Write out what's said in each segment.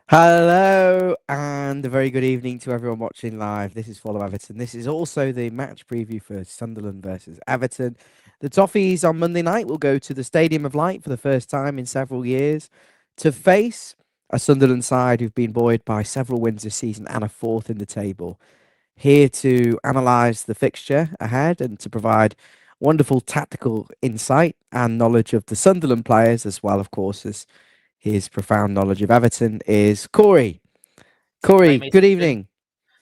Hello and a very good evening to everyone watching live. This is Follow Everton. This is also the match preview for Sunderland versus Everton. The Toffees on Monday night will go to the Stadium of Light for the first time in several years to face a Sunderland side who've been buoyed by several wins this season and a fourth in the table. Here to analyse the fixture ahead and to provide wonderful tactical insight and knowledge of the Sunderland players, as well, of course, as his profound knowledge of Everton, is Corey. Right, Corey, mate. good evening.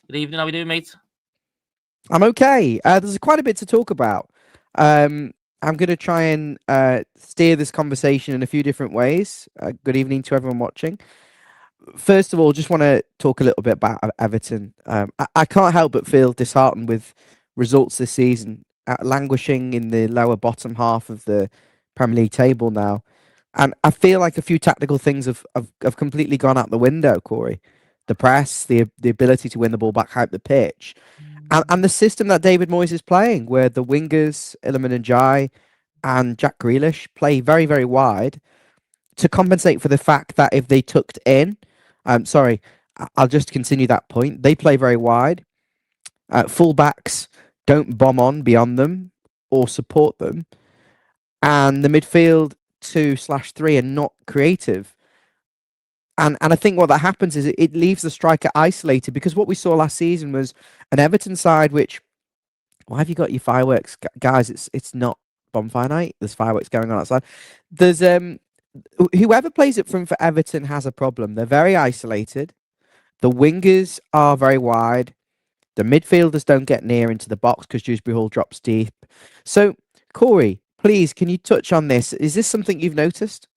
Good evening. How we doing, mate? I'm okay. There's quite a bit to talk about. I'm going to try and steer this conversation in a few different ways. Good evening to everyone watching. First of all, just want to talk a little bit about Everton. I can't help but feel disheartened with results this season, languishing in the lower bottom half of the Premier League table now. And I feel like a few tactical things have completely gone out the window, Corey. The press, the ability to win the ball back out the pitch, and the system that David Moyes is playing, where the wingers, Iliman Ndiaye and Jack Grealish, play very, very wide to compensate for the fact that if they tucked in, I'll just continue that point. They play very wide. Fullbacks don't bomb on beyond them or support them. And the midfield 2/3 are not creative. And I think what that happens is it leaves the striker isolated, because what we saw last season was an Everton side which, why have you got your fireworks, guys? It's not bonfire night. There's fireworks going on outside. There's whoever plays it from for Everton has a problem. They're very isolated. The wingers are very wide. The midfielders don't get near into the box because Dewsbury Hall drops deep. So, Corey, please, can you touch on this? Is this something you've noticed?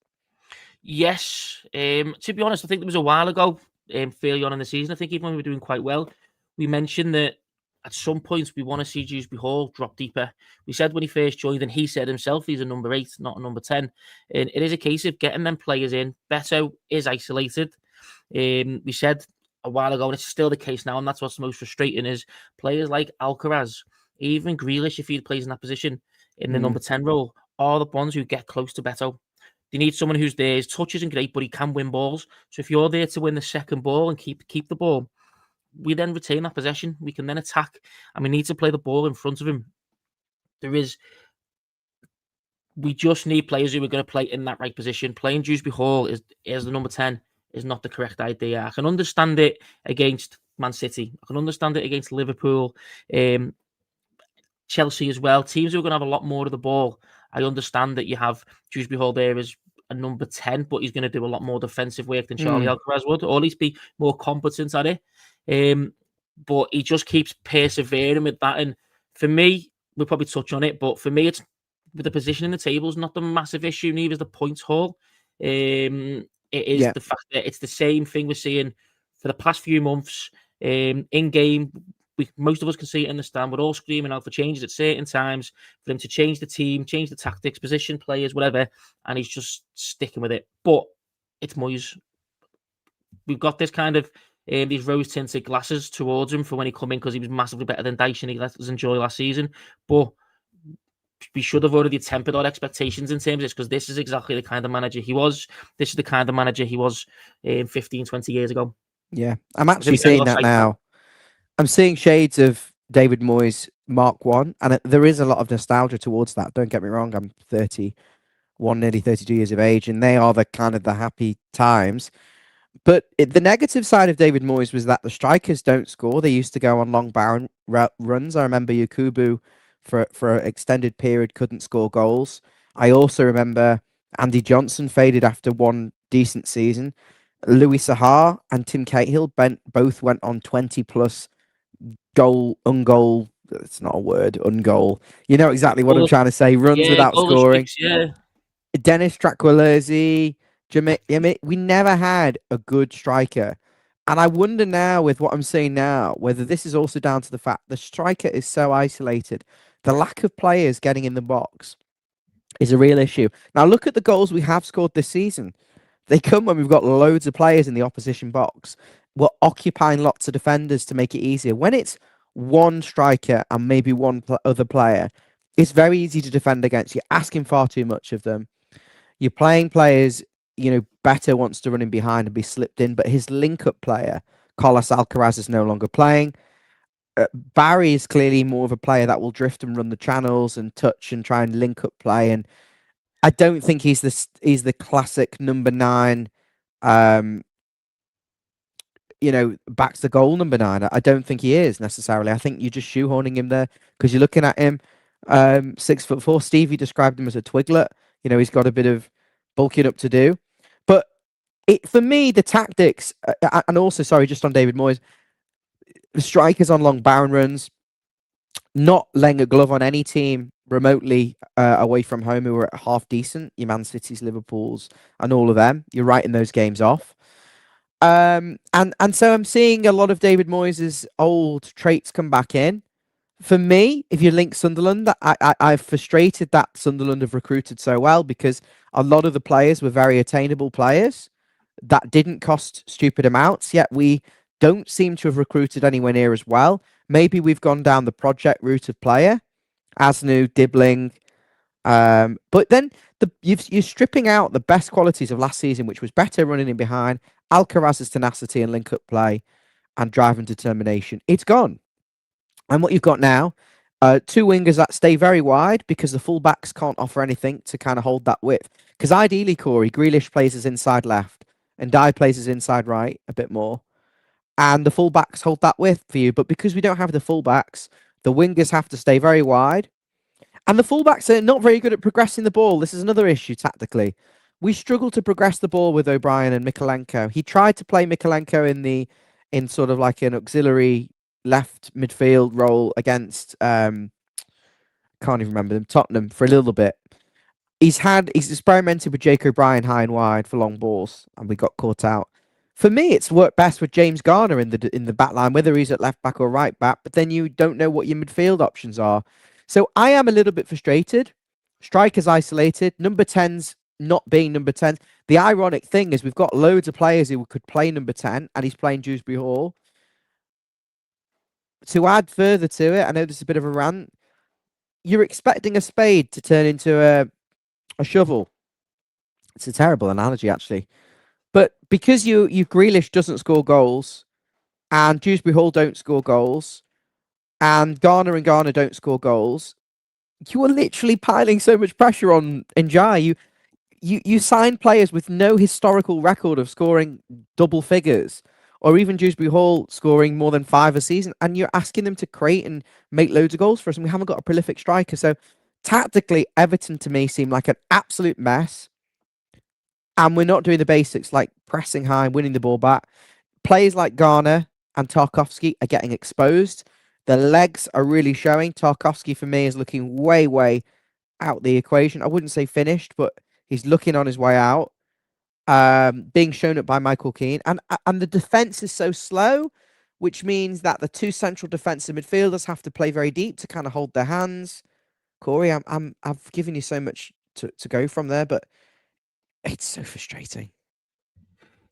Yes. To be honest, I think it was a while ago, fairly on in the season. I think even when we were doing quite well, we mentioned that at some points we want to see Dewsbury Hall drop deeper. We said when he first joined, and he said himself, he's a number 8, not a number 10. And it is a case of getting them players in. Beto is isolated. We said a while ago, and it's still the case now, and that's what's most frustrating, is players like Alcaraz, even Grealish, if he plays in that position in the number 10 role, are the ones who get close to Beto. They need someone who's there. His touch isn't great, but he can win balls. So if you're there to win the second ball and keep the ball, we then retain that possession. We can then attack, and we need to play the ball in front of him. We just need players who are going to play in that right position. Playing Dewsbury Hall as the number 10 is not the correct idea. I can understand it against Man City. I can understand it against Liverpool, Chelsea as well. Teams who are going to have a lot more of the ball. I understand that you have Dewsbury Hall there as a number 10, but he's going to do a lot more defensive work than Charlie Alcaraz would, or at least be more competent at it. But he just keeps persevering with that. And for me, we'll probably touch on it, but for me, it's with the position in the table is not the massive issue, neither is the points haul. It is the fact that it's the same thing we're seeing for the past few months. In game, most of us can see it in the stand. We're all screaming out for changes at certain times, for them to change the team, change the tactics, position players, whatever, and he's just sticking with it. But it's Moyes. We've got this kind of these rose-tinted glasses towards him for when he come in, because he was massively better than Dyche and he let us enjoy last season. But we should have already tempered our expectations in terms of this, because this is exactly the kind of manager he was. This is the kind of manager he was 15, 20 years ago. Yeah, I'm actually seeing that now. I'm seeing shades of David Moyes Mark 1, and there is a lot of nostalgia towards that. Don't get me wrong, I'm 31, nearly 32 years of age, and they are the kind of the happy times. But the negative side of David Moyes was that the strikers don't score. They used to go on long runs. I remember Yakubu for an extended period couldn't score goals. I also remember Andy Johnson faded after one decent season. Louis Sahar and Tim Cahill both went on 20+ ungoal. It's not a word, ungoal. You know exactly what I'm trying to say. Runs without scoring. Dennis Strakwalerzi, we never had a good striker. And I wonder now, with what I'm saying now, whether this is also down to the fact the striker is so isolated. The lack of players getting in the box is a real issue. Now, look at the goals we have scored this season. They come when we've got loads of players in the opposition box. We're occupying lots of defenders to make it easier. When it's one striker and maybe one other player, it's very easy to defend against. You're asking far too much of them. You're playing players Better wants to run in behind and be slipped in, but his link-up player, Carlos Alcaraz, is no longer playing. Barry is clearly more of a player that will drift and run the channels and touch and try and link up play. And I don't think he's the classic number 9. Backs the goal number 9. I don't think he is necessarily. I think you're just shoehorning him there because you're looking at him, 6'4". Stevie described him as a twiglet. He's got a bit of bulking up to do, but for me, the tactics, and also, sorry, just on David Moyes, the strikers on long barren runs, not laying a glove on any team remotely away from home who are half decent, your Man Cities, Liverpools, and all of them. You're writing those games off. And so I'm seeing a lot of David Moyes' old traits come back in. For me, if you link Sunderland, I've frustrated that Sunderland have recruited so well because a lot of the players were very attainable players that didn't cost stupid amounts, yet we don't seem to have recruited anywhere near as well. Maybe we've gone down the project route of player, Asnu, Dibbling, but then you're stripping out the best qualities of last season, which was better running in behind, Alcaraz's tenacity and link-up play, and drive and determination. It's gone. And what you've got now, 2 wingers that stay very wide because the fullbacks can't offer anything to kind of hold that width. Because ideally, Corey, Grealish plays as inside left and Dye plays as inside right a bit more. And the fullbacks hold that width for you. But because we don't have the fullbacks, the wingers have to stay very wide. And the fullbacks are not very good at progressing the ball. This is another issue tactically. We struggle to progress the ball with O'Brien and Mikolenko. He tried to play Mikolenko in sort of like an auxiliary left midfield role against can't even remember them, Tottenham, for a little bit. He's experimented with Jake O'Brien high and wide for long balls, and we got caught out. For me, it's worked best with James Garner in the back line, whether he's at left back or right back. But then you don't know what your midfield options are. So I am a little bit frustrated. Strikers isolated. Number 10s not being number 10. The ironic thing is we've got loads of players who could play number 10, and he's playing Dewsbury Hall. To add further to it, I know this is a bit of a rant. You're expecting a spade to turn into a shovel. It's a terrible analogy, actually. But because Grealish doesn't score goals, and Dewsbury Hall don't score goals, and Garner don't score goals, you are literally piling so much pressure on Njai. You sign players with no historical record of scoring double figures, or even Dewsbury Hall scoring more than 5 a season, and you're asking them to create and make loads of goals for us, and we haven't got a prolific striker. So tactically, Everton to me seem like an absolute mess, and we're not doing the basics like pressing high, winning the ball back. Players like Garner and Tarkowski are getting exposed. The legs are really showing. Tarkowski, for me, is looking way, way out the equation. I wouldn't say finished, but he's looking on his way out. Being shown up by Michael Keane. And the defence is so slow, which means that the 2 central defensive midfielders have to play very deep to kind of hold their hands. Corey, I've given you so much to go from there, but it's so frustrating.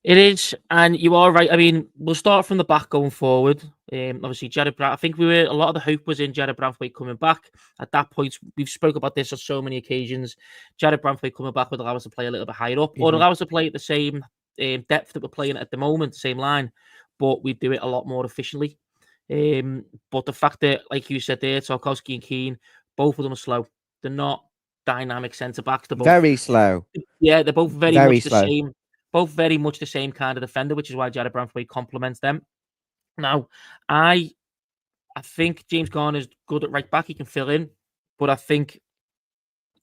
It is, and you are right. I mean, we'll start from the back going forward. Obviously, Jared Branthwaite. I think a lot of the hope was in Jared Branthwaite coming back. At that point, we've spoke about this on so many occasions. Jared Branthwaite coming back would allow us to play a little bit higher up, or allow us to play at the same depth that we're playing at the moment, the same line, but we do it a lot more efficiently. But the fact that, like you said there, Tarkowski and Keane, both of them are slow. They're not dynamic centre backs. They're both very slow. Yeah, they're both very much slow. The same. Both very much the same kind of defender, which is why Jared Branthwaite complements them. Now, I think James Garner's good at right back. He can fill in. But I think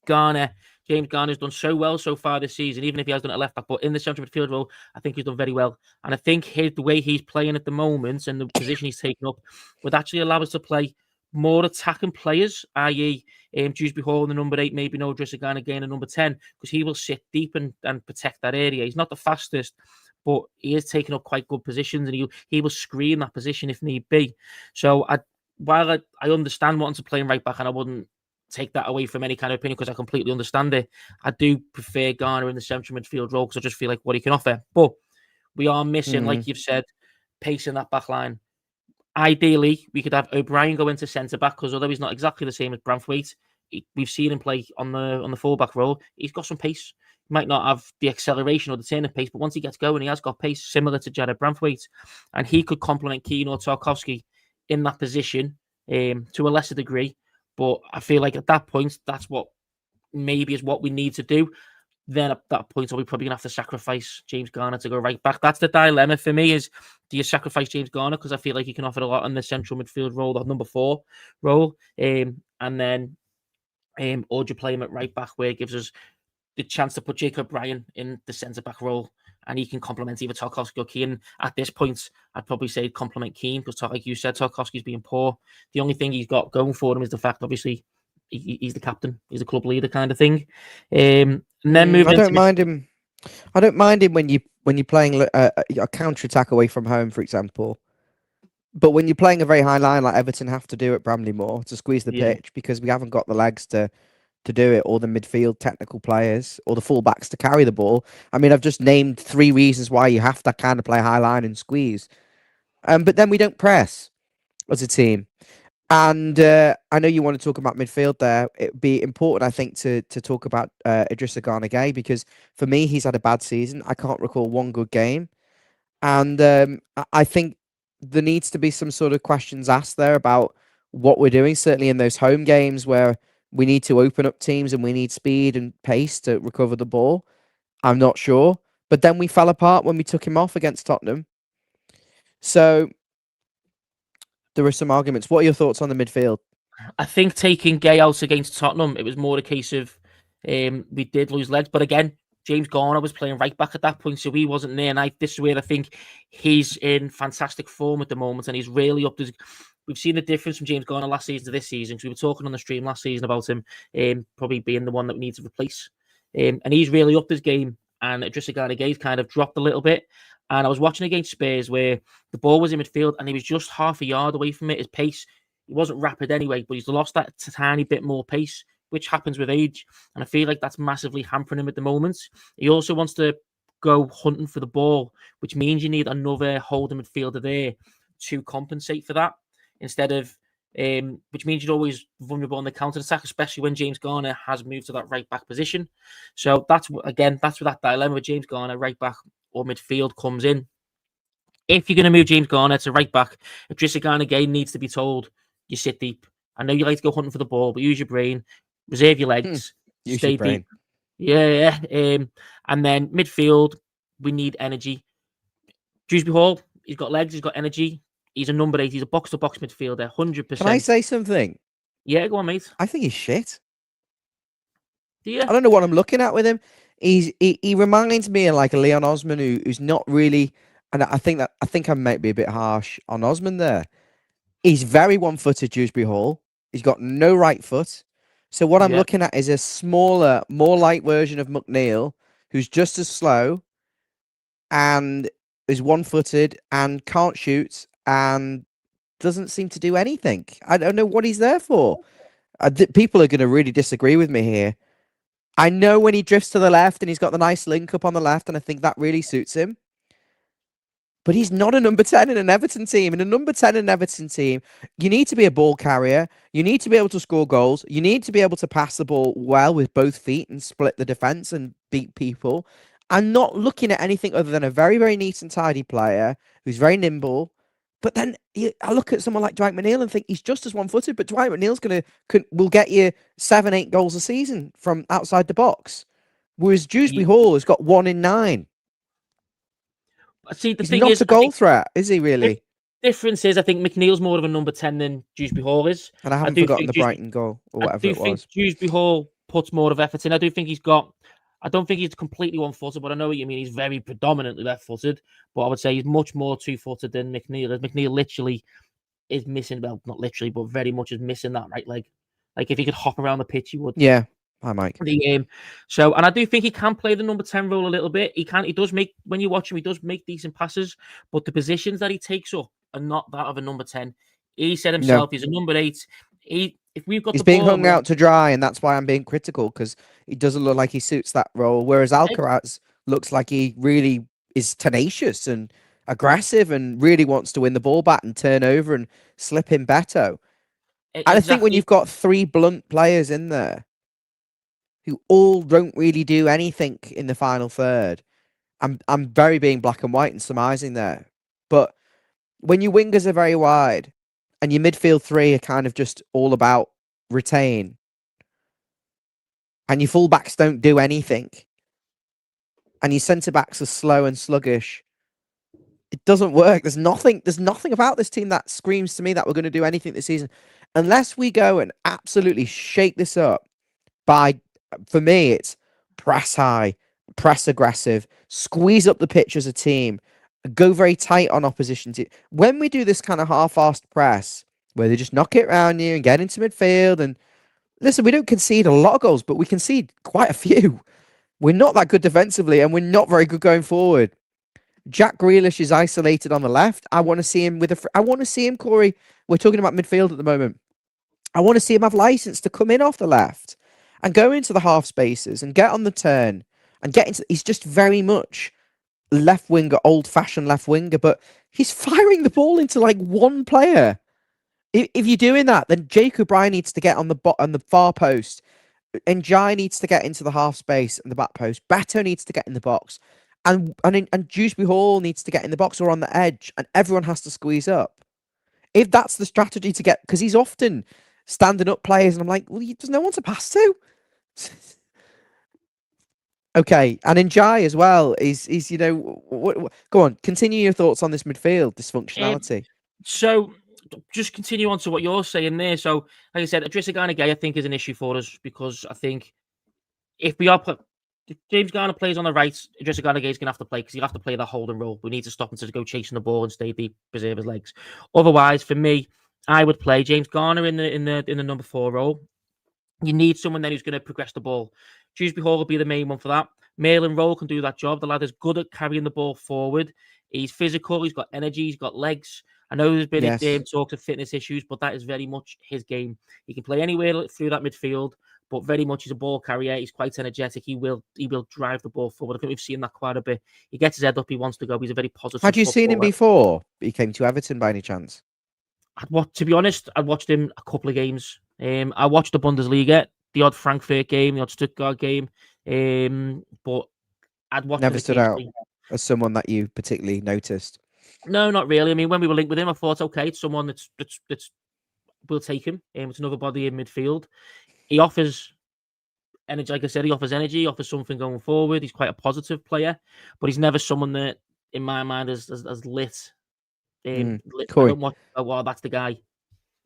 James Garner's done so well so far this season, even if he has done it at left back. But in the central midfield role, I think he's done very well. And I think the way he's playing at the moment and the position he's taken up would actually allow us to play more attacking players, i.e. Dewsbury Hall in the number 8, maybe no Dressage again in number 10, because he will sit deep and protect that area. He's not the fastest, but he is taking up quite good positions, and he will screen that position if need be. So while I understand wanting to play him right back, and I wouldn't take that away from any kind of opinion because I completely understand it, I do prefer Garner in the central midfield role because I just feel like what he can offer. But we are missing, like you've said, pace in that back line. Ideally, we could have O'Brien go into centre back because although he's not exactly the same as Branthwaite, we've seen him play on the full back role. He's got some pace. might not have the acceleration or the turning pace, but once he gets going, he has got pace similar to Jared Branthwaite, and he could complement Keane or Tarkowski in that position to a lesser degree. But I feel like at that point, that's what maybe is what we need to do. Then at that point, are we probably gonna have to sacrifice James Garner to go right back? That's the dilemma for me: is do you sacrifice James Garner because I feel like he can offer a lot in the central midfield role, the number 4 role, and then or do you play him at right back where it gives us the chance to put Jacob Bryan in the centre back role and he can complement either Tarkowski or Keane. At this point, I'd probably say complement Keane because, like you said, Tarkowski's being poor. The only thing he's got going for him is the fact, obviously, he's the captain, he's the club leader kind of thing. And then I moving don't into mind him. I don't mind him when you're playing a counter attack away from home, for example. But when you're playing a very high line like Everton have to do at Bramley-Moore to squeeze the yeah, pitch because we haven't got the legs to do it, or the midfield technical players, or the fullbacks to carry the ball. I mean, I've just named 3 reasons why you have to kind of play high line and squeeze. But then we don't press as a team. And I know you want to talk about midfield there. It'd be important, I think, to talk about Idrissa Gana Gueye, because for me, he's had a bad season. I can't recall one good game. And I think there needs to be some sort of questions asked there about what we're doing, certainly in those home games where we need to open up teams and we need speed and pace to recover the ball. I'm not sure. But then we fell apart when we took him off against Tottenham. So there are some arguments. What are your thoughts on the midfield? I think taking Gay out against Tottenham, it was more a case of we did lose legs. But again, James Garner was playing right back at that point, so he wasn't there. And this is where I think he's in fantastic form at the moment, and he's really up to. We've seen the difference from James Garner last season to this season, because we were talking on the stream last season about him probably being the one that we need to replace. And he's really upped his game, and Idrissa Gana Gueye's kind of dropped a little bit. And I was watching against Spurs where the ball was in midfield and he was just half a yard away from it. His pace, he wasn't rapid anyway, but he's lost that tiny bit more pace, which happens with age. And I feel like that's massively hampering him at the moment. He also wants to go hunting for the ball, which means you need another holding midfielder there to compensate for that, instead of which means you're always vulnerable on the counter attack, especially when James Garner has moved to that right back position. So that's where that dilemma with James Garner, right back or midfield, comes in. If you're going to move James Garner to right back, Idrissa Gana Gueye needs to be told, you sit deep. I know you like to go hunting for the ball, but use your brain, reserve your legs, Use your stay deep. brain. Yeah. And then midfield, we need energy. Dewsbury Hall, he's got legs, he's got energy. He's a number 8. He's a box-to-box midfielder, Can I 100%. say something? Yeah, go on, mate. I think he's shit. Do you? I don't know what I'm looking at with him. He reminds me of like a Leon Osman who's not really, and I think I might be a bit harsh on Osman there. He's very one-footed, Dewsbury Hall. He's got no right foot. So what I'm Yeah. looking at is a smaller, more light version of McNeil, who's just as slow and is one-footed and can't shoot and doesn't seem to do anything. I don't know what he's there for. People are going to really disagree with me here. I know when he drifts to the left and he's got the nice link up on the left, and I think that really suits him. But he's not a number 10 in an Everton team. In a number 10 in an Everton team, you need to be a ball carrier. You need to be able to score goals. You need to be able to pass the ball well with both feet and split the defence and beat people. I'm not looking at anything other than a very, very neat and tidy player who's very nimble. But then I look at someone like Dwight McNeil and think he's just as one-footed, but Dwight McNeil's will get you 7, 8 goals a season from outside the box. Whereas Dewsbury Hall has got 1 in 9. See, the He's thing not is, a I goal think threat, is he really? difference is, I think McNeil's more of a number 10 than Dewsbury Hall is. And I I haven't do forgotten think the Brighton goal or I whatever do it think was. Dewsbury Hall puts more of effort in. I do think he's got. I don't think he's completely one-footed, but I know what you mean. He's very predominantly left-footed, but I would say he's much more two-footed than McNeil is. McNeil literally is missing, well, not literally, but very much is missing that right leg. Like if he could hop around the pitch, he would. Yeah. Hi, Mike. So, and I do think he can play the number 10 role a little bit. He can. He does make, when you watch him, he does make decent passes, but the positions that he takes up are not that of a number 10. He said No. himself, he's a number 8. If we've got He's the being ball, hung out to dry, and that's why I'm being critical, because he doesn't look like he suits that role. Whereas Alcaraz looks like he really is tenacious and aggressive and really wants to win the ball back and turn over and slip in Beto. And I think when exactly. you've got 3 blunt players in there, who all don't really do anything in the final third. I'm very being black and white and surmising there. But when your wingers are very wide and your midfield three are kind of just all about retain and your fullbacks don't do anything and your centre backs are slow and sluggish, it doesn't work. There's nothing about this team that screams to me that we're going to do anything this season unless we go and absolutely shake this up by, for me, it's press high, press aggressive, squeeze up the pitch as a team, go very tight on opposition team. When we do this kind of half-assed press, where they just knock it around you and get into midfield, and listen, we don't concede a lot of goals, but we concede quite a few. We're not that good defensively, and we're not very good going forward. Jack Grealish is isolated on the left. I want to see him I want to see him, Corey. We're talking about midfield at the moment. I want to see him have license to come in off the left and go into the half spaces and get on the turn and get into. He's just very much left winger, old fashioned left winger, but he's firing the ball into like one player. If you're doing that, then Jake O'Brien needs to get on the far post. Njai needs to get into the half space and the back post. Beto needs to get in the box. And Dewsbury Hall needs to get in the box or on the edge, and everyone has to squeeze up. If that's the strategy to get, because he's often standing up players, and I'm like, well, there's no one to pass to. Okay, and Njai as well is go on, continue your thoughts on this midfield dysfunctionality. So just continue on to what you're saying there. So, like I said, Idrissa Gana Gueye, I think, is an issue for us because I think if James Garner plays on the right, Idrissa Gana Gueye is going to have to play because he'll have to play that holding role. We need to stop him to go chasing the ball and stay deep, preserve his legs. Otherwise, for me, I would play James Garner in the number 4 role. You need someone then who's going to progress the ball. Dewsbury Hall will be the main one for that. Malin Rowe can do that job. The lad is good at carrying the ball forward. He's physical. He's got energy. He's got legs. I know there's been talks of fitness issues, but that is very much his game. He can play anywhere through that midfield, but very much he's a ball carrier. He's quite energetic. He will drive the ball forward. I think we've seen that quite a bit. He gets his head up. He wants to go. He's a very positive. Had you seen him before he came to Everton by any chance? To be honest, I watched him a couple of games. I watched the Bundesliga, the odd Frankfurt game, the odd Stuttgart game. But I'd watched never stood out as someone that you particularly noticed. No, not really. I mean, when we were linked with him, I thought, okay, it's someone that's we'll take him. It's another body in midfield. He offers energy, like I said. He offers energy. He offers something going forward. He's quite a positive player, but he's never someone that, in my mind, has lit. Corey, well, that's the guy.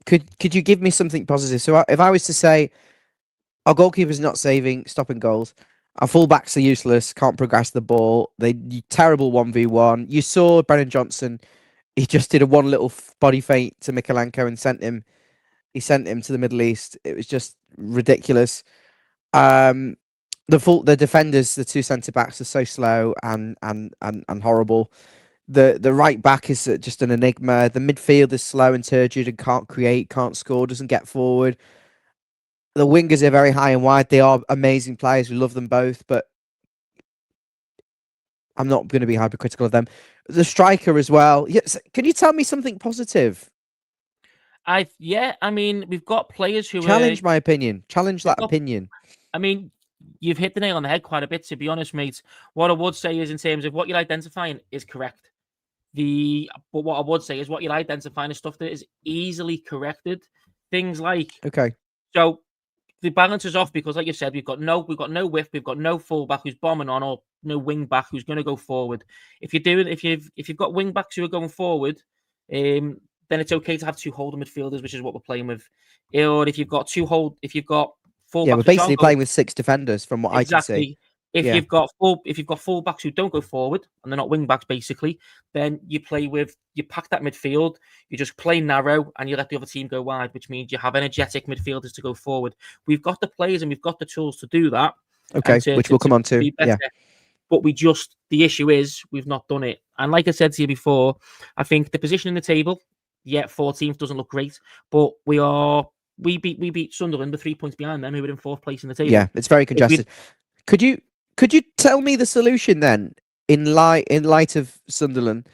Could you give me something positive? So if I was to say, our goalkeeper's not stopping goals. Our fullbacks are useless, can't progress the ball. They terrible 1v1. You saw Brennan Johnson. He just did a one little body feint to Mikalenko and sent him to the Middle East. It was just ridiculous. The defenders, the two centre backs, are so slow and horrible. The right back is just an enigma. The midfield is slow and turgid and can't create, can't score, doesn't get forward. The wingers are very high and wide. They are amazing players. We love them both, but I'm not going to be hypercritical of them. The striker as well. Yes, can you tell me something positive? I mean, we've got players who challenge my opinion. Challenge that opinion. I mean, you've hit the nail on the head quite a bit, to be honest, mate. What I would say is, in terms of what you're identifying, is correct. But what I would say is, what you're identifying is stuff that is easily corrected. Things like so. The balance is off because, like you said, we've got no width, we've got no fullback who's bombing on, or no wing back who's going to go forward. If you've got wing backs who are going forward, then it's okay to have two holding midfielders, which is what we're playing with. Or if you've got fullbacks, we're basically playing with 6 defenders, from what I can see. If you've got fullbacks who don't go forward and they're not wing backs, basically, then you pack that midfield, you just play narrow and you let the other team go wide, which means you have energetic midfielders to go forward. We've got the players and we've got the tools to do that. Okay, which we'll come on to. Yeah. But the issue is we've not done it. And like I said to you before, I think the position in the table, 14th doesn't look great, but we beat Sunderland with 3 points behind them, who were in 4th place in the table. Yeah, it's very congested. Could you tell me the solution then, in light of Sunderland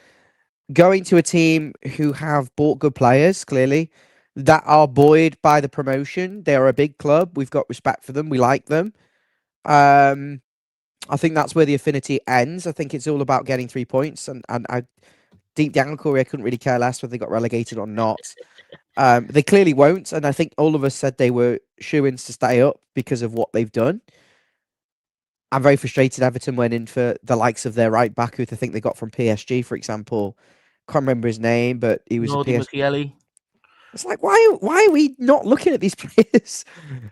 going to a team who have bought good players, clearly, that are buoyed by the promotion? They are a big club. We've got respect for them. We like them. I think that's where the affinity ends. I think it's all about getting 3 points, and I deep down, Corey, I couldn't really care less whether they got relegated or not. They clearly won't, and I think all of us said they were shoo-ins to stay up because of what they've done. I'm very frustrated Everton went in for the likes of their right back, who I think they got from PSG, for example. Can't remember his name, but he was a Nordi PSG. Mukiele. It's like, why are we not looking at these players?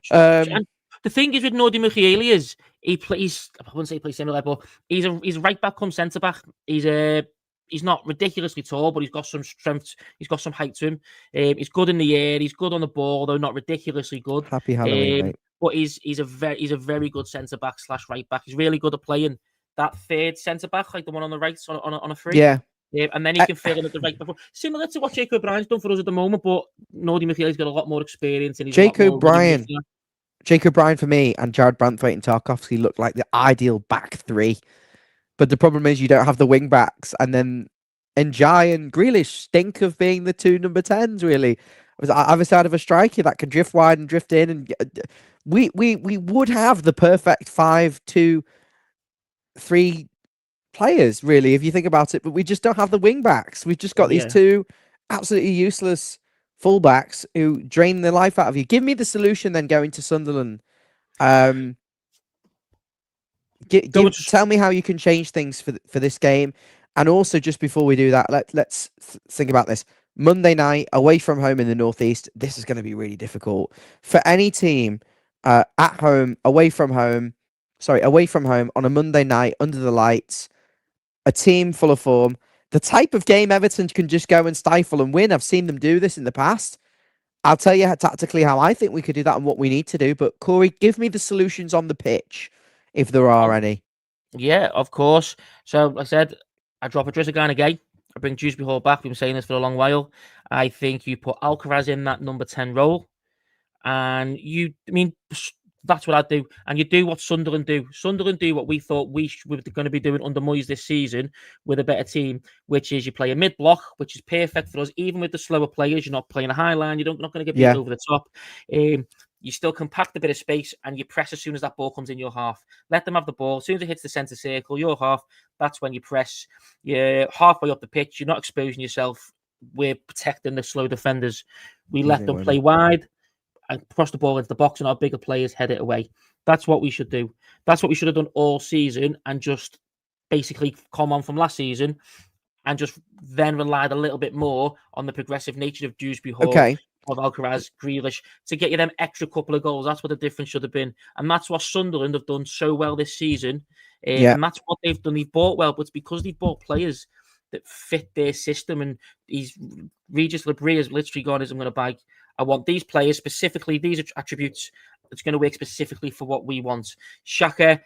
And the thing is with Nordi Mukiele is he plays. I wouldn't say he plays similar, but he's a right back come centre back. He's not ridiculously tall, but he's got some strength. He's got some height to him. He's good in the air. He's good on the ball, though not ridiculously good. Happy Halloween, mate. But he's a very good centre back / right back. He's really good at playing that third centre back, like the one on the right on a free. Yeah. And then he can fill in at the right back. Similar to what Jacob O'Brien's done for us at the moment, but Nordi Mukiele's got a lot more experience and he's a lot more Jacob O'Brien for me and Jared Branthwaite and Tarkovsky look like the ideal back three. But the problem is you don't have the wing backs, and then Njai and Grealish stink of being the two number 10s, really. Either side of a striker that can drift wide and drift in, and we would have the perfect 5-2-3 players, really, if you think about it, but we just don't have the wing backs. We've just got these two absolutely useless fullbacks who drain the life out of you. Give me the solution then going to Sunderland. Tell me how you can change things for this game. And also, just before we do that, let's think about this. Monday night, away from home in the Northeast, this is going to be really difficult. For any team at home, away from home on a Monday night, under the lights, a team full of form, the type of game Everton can just go and stifle and win. I've seen them do this in the past. I'll tell you tactically how I think we could do that and what we need to do. But Corey, give me the solutions on the pitch, if there are any. Yeah, of course. So, like I said, I drop a Drizzagana again. I bring Dewsbury Hall back. We've been saying this for a long while. I think you put Alcaraz in that number 10 role. And that's what I do. And you do what Sunderland do. Sunderland do what we thought we were going to be doing under Moyes this season with a better team, which is you play a mid-block, which is perfect for us. Even with the slower players, you're not playing a high line. You're not going to get beat over the top. You still compact a bit of space and you press as soon as that ball comes in your half. Let them have the ball. As soon as it hits the centre circle, your half, that's when you press. You're halfway up the pitch. You're not exposing yourself. We're protecting the slow defenders. We let them play wide and cross the ball into the box and our bigger players head it away. That's what we should do. That's what we should have done all season and just basically come on from last season and just then relied a little bit more on the progressive nature of Dewsbury Hall, of Alcaraz, Grealish, to get you them extra couple of goals. That's what the difference should have been. And that's what Sunderland have done so well this season. And that's what they've done. They've bought well, but it's because they've bought players that fit their system. And Regis Labrie has literally gone, I'm going to buy, I want these players specifically, these attributes. It's going to work specifically for what we want. Xhaka,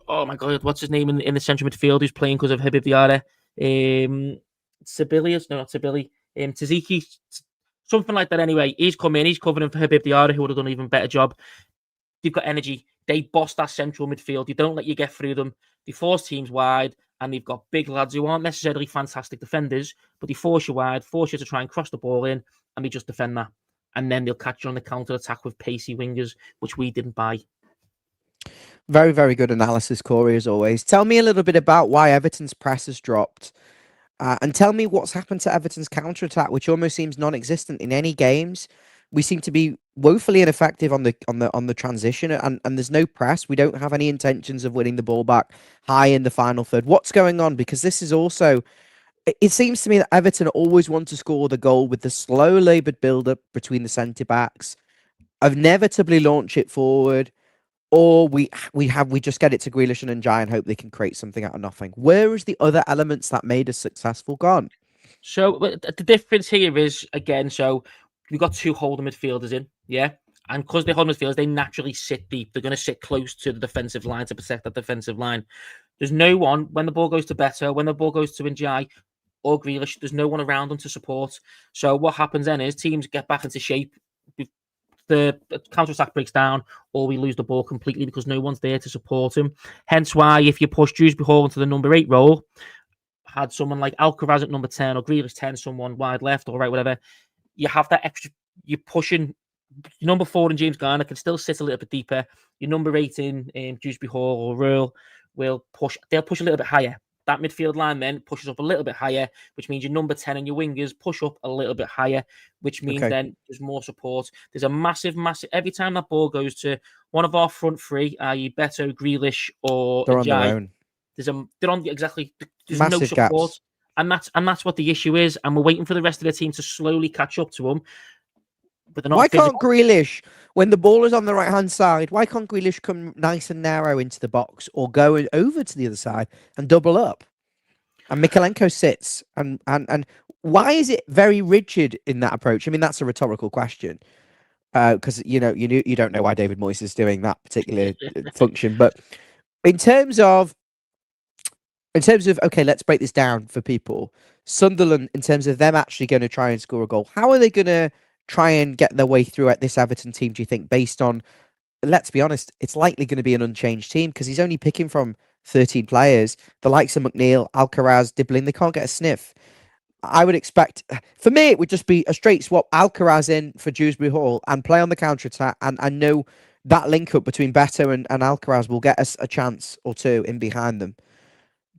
oh my God, what's his name in the central midfield who's playing because of Habib Diarra? Sibelius? No, not Sibili. Tziki, something like that anyway. He's come in, he's covering for Habib Diarra, who would have done an even better job. They've got energy. They boss that central midfield. They don't let you get through them. They force teams wide, and they've got big lads who aren't necessarily fantastic defenders, but they force you wide, force you to try and cross the ball in, and they just defend that. And then they'll catch you on the counter-attack with pacey wingers, which we didn't buy. Very, very good analysis, Corey, as always. Tell me a little bit about why Everton's press has dropped. And tell me what's happened to Everton's counter-attack, which almost seems non-existent in any games. We seem to be woefully ineffective on the transition, and there's no press. We don't have any intentions of winning the ball back high in the final third. What's going on? Because this is also... It seems to me that Everton always want to score the goal with the slow laboured build-up between the centre-backs, inevitably launch it forward, or we just get it to Grealish and Njai and hope they can create something out of nothing. Where is the other elements that made us successful gone? So the difference here is, again, so we've got two holding midfielders in, yeah? And because they're holding midfielders, they naturally sit deep. They're going to sit close to the defensive line to protect that defensive line. There's no one, when the ball goes to Beto, when the ball goes to Njai or Grealish, there's no one around them to support. So what happens then is teams get back into shape. The counter-attack breaks down, or we lose the ball completely because no one's there to support him. Hence why if you push Dewsbury Hall into the number 8 role, had someone like Alcaraz at number 10 or Grealish 10, someone wide left or right, whatever, you have that extra, you're pushing. Number 4 and James Garner can still sit a little bit deeper your number 18, Dewsbury Hall or Rule, will push. They'll push a little bit higher. That midfield line then pushes up a little bit higher, which means your number 10 and your wingers push up a little bit higher, which means Okay. then there's more support. There's a massive. Every time that ball goes to one of our front three, i.e. Beto, Grealish, or They're on their Ajay, own. they're on exactly. There's no Massive support, gaps. and that's what the issue is. And we're waiting for the rest of the team to slowly catch up to them, but they're Why not can't physical. Grealish, when the ball is on the right hand side, why can't Grealish come nice and narrow into the box or go over to the other side and double up? And Mikalenko sits and why is it very rigid in that approach? I mean, that's a rhetorical question because you don't know why David Moyes is doing that particular function. But in terms of okay, let's break this down for people. Sunderland, in terms of them actually going to try and score a goal, how are they going to try and get their way through at this Everton team? Do you think, based on, let's be honest, it's likely going to be an unchanged team because he's only picking from 13 players. The likes of McNeil, Alcaraz, Dibbling, they can't get a sniff. I would expect, for me, it would just be a straight swap Alcaraz in for Dewsbury Hall and play on the counter attack. And I know that link up between Beto and Alcaraz will get us a chance or two in behind them.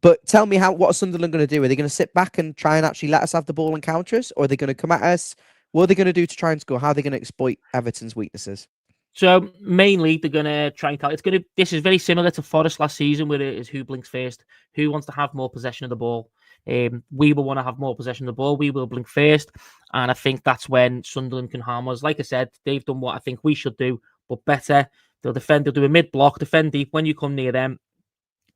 But tell me, what are Sunderland going to do? Are they going to sit back and try and actually let us have the ball and counter us? Or are they going to come at us? What are they going to do to try and score? How are they going to exploit Everton's weaknesses? So mainly they're gonna try and call. This is very similar to Forest last season, where it is who blinks first, who wants to have more possession of the ball. We will want to have more possession of the ball. We will blink first, and I think that's when Sunderland can harm us. Like I said, they've done what I think we should do, but better. They'll defend. They'll do a mid block, defend deep. When you come near them,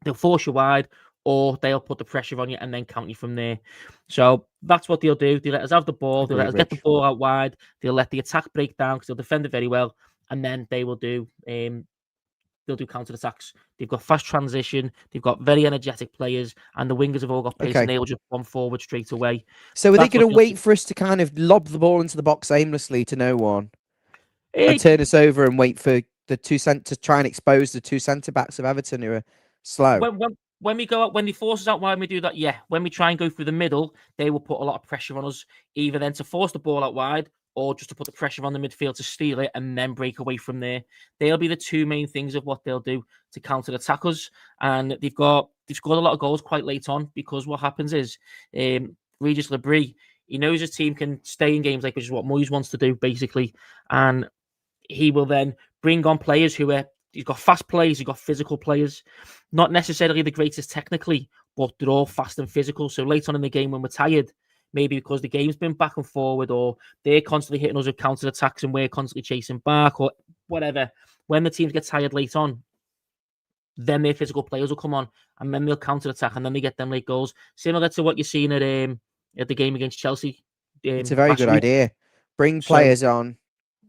they'll force you wide, or they'll put the pressure on you and then count you from there. So that's what they'll do. They let us have the ball. They'll let Agreed, us get the Rich. ball out wide. They'll let the attack break down because they'll defend it very well, and then they will do. They'll do counter attacks. They've got fast transition. They've got very energetic players, and the wingers have all got pace, and Okay. they'll just run forward straight away. So are they That's what going to you'll wait see. for us to kind of lob the ball into the box aimlessly to no one and Eh, turn us over and wait for the to try and expose the two centre backs of Everton who are slow? when we go out, when they force us out wide, we do that. Yeah, when we try and go through the middle, they will put a lot of pressure on us, either then to force the ball out wide or just to put the pressure on the midfield to steal it and then break away from there. They'll be the two main things of what they'll do to counter attack us. And they've scored a lot of goals quite late on because what happens is Regis Labrie, he knows his team can stay in games like, which is what Moyes wants to do basically, and he will then bring on players who are. He's got fast players, he's got physical players, not necessarily the greatest technically, but they're all fast and physical. So late on in the game when we're tired, maybe because the game's been back and forward, or they're constantly hitting us with counter attacks and we're constantly chasing back, or whatever. When the teams get tired late on, then their physical players will come on and then they'll counter attack and then they get them late goals. Similar to what you're seeing at the game against Chelsea It's a very last good week. idea. Bring So players on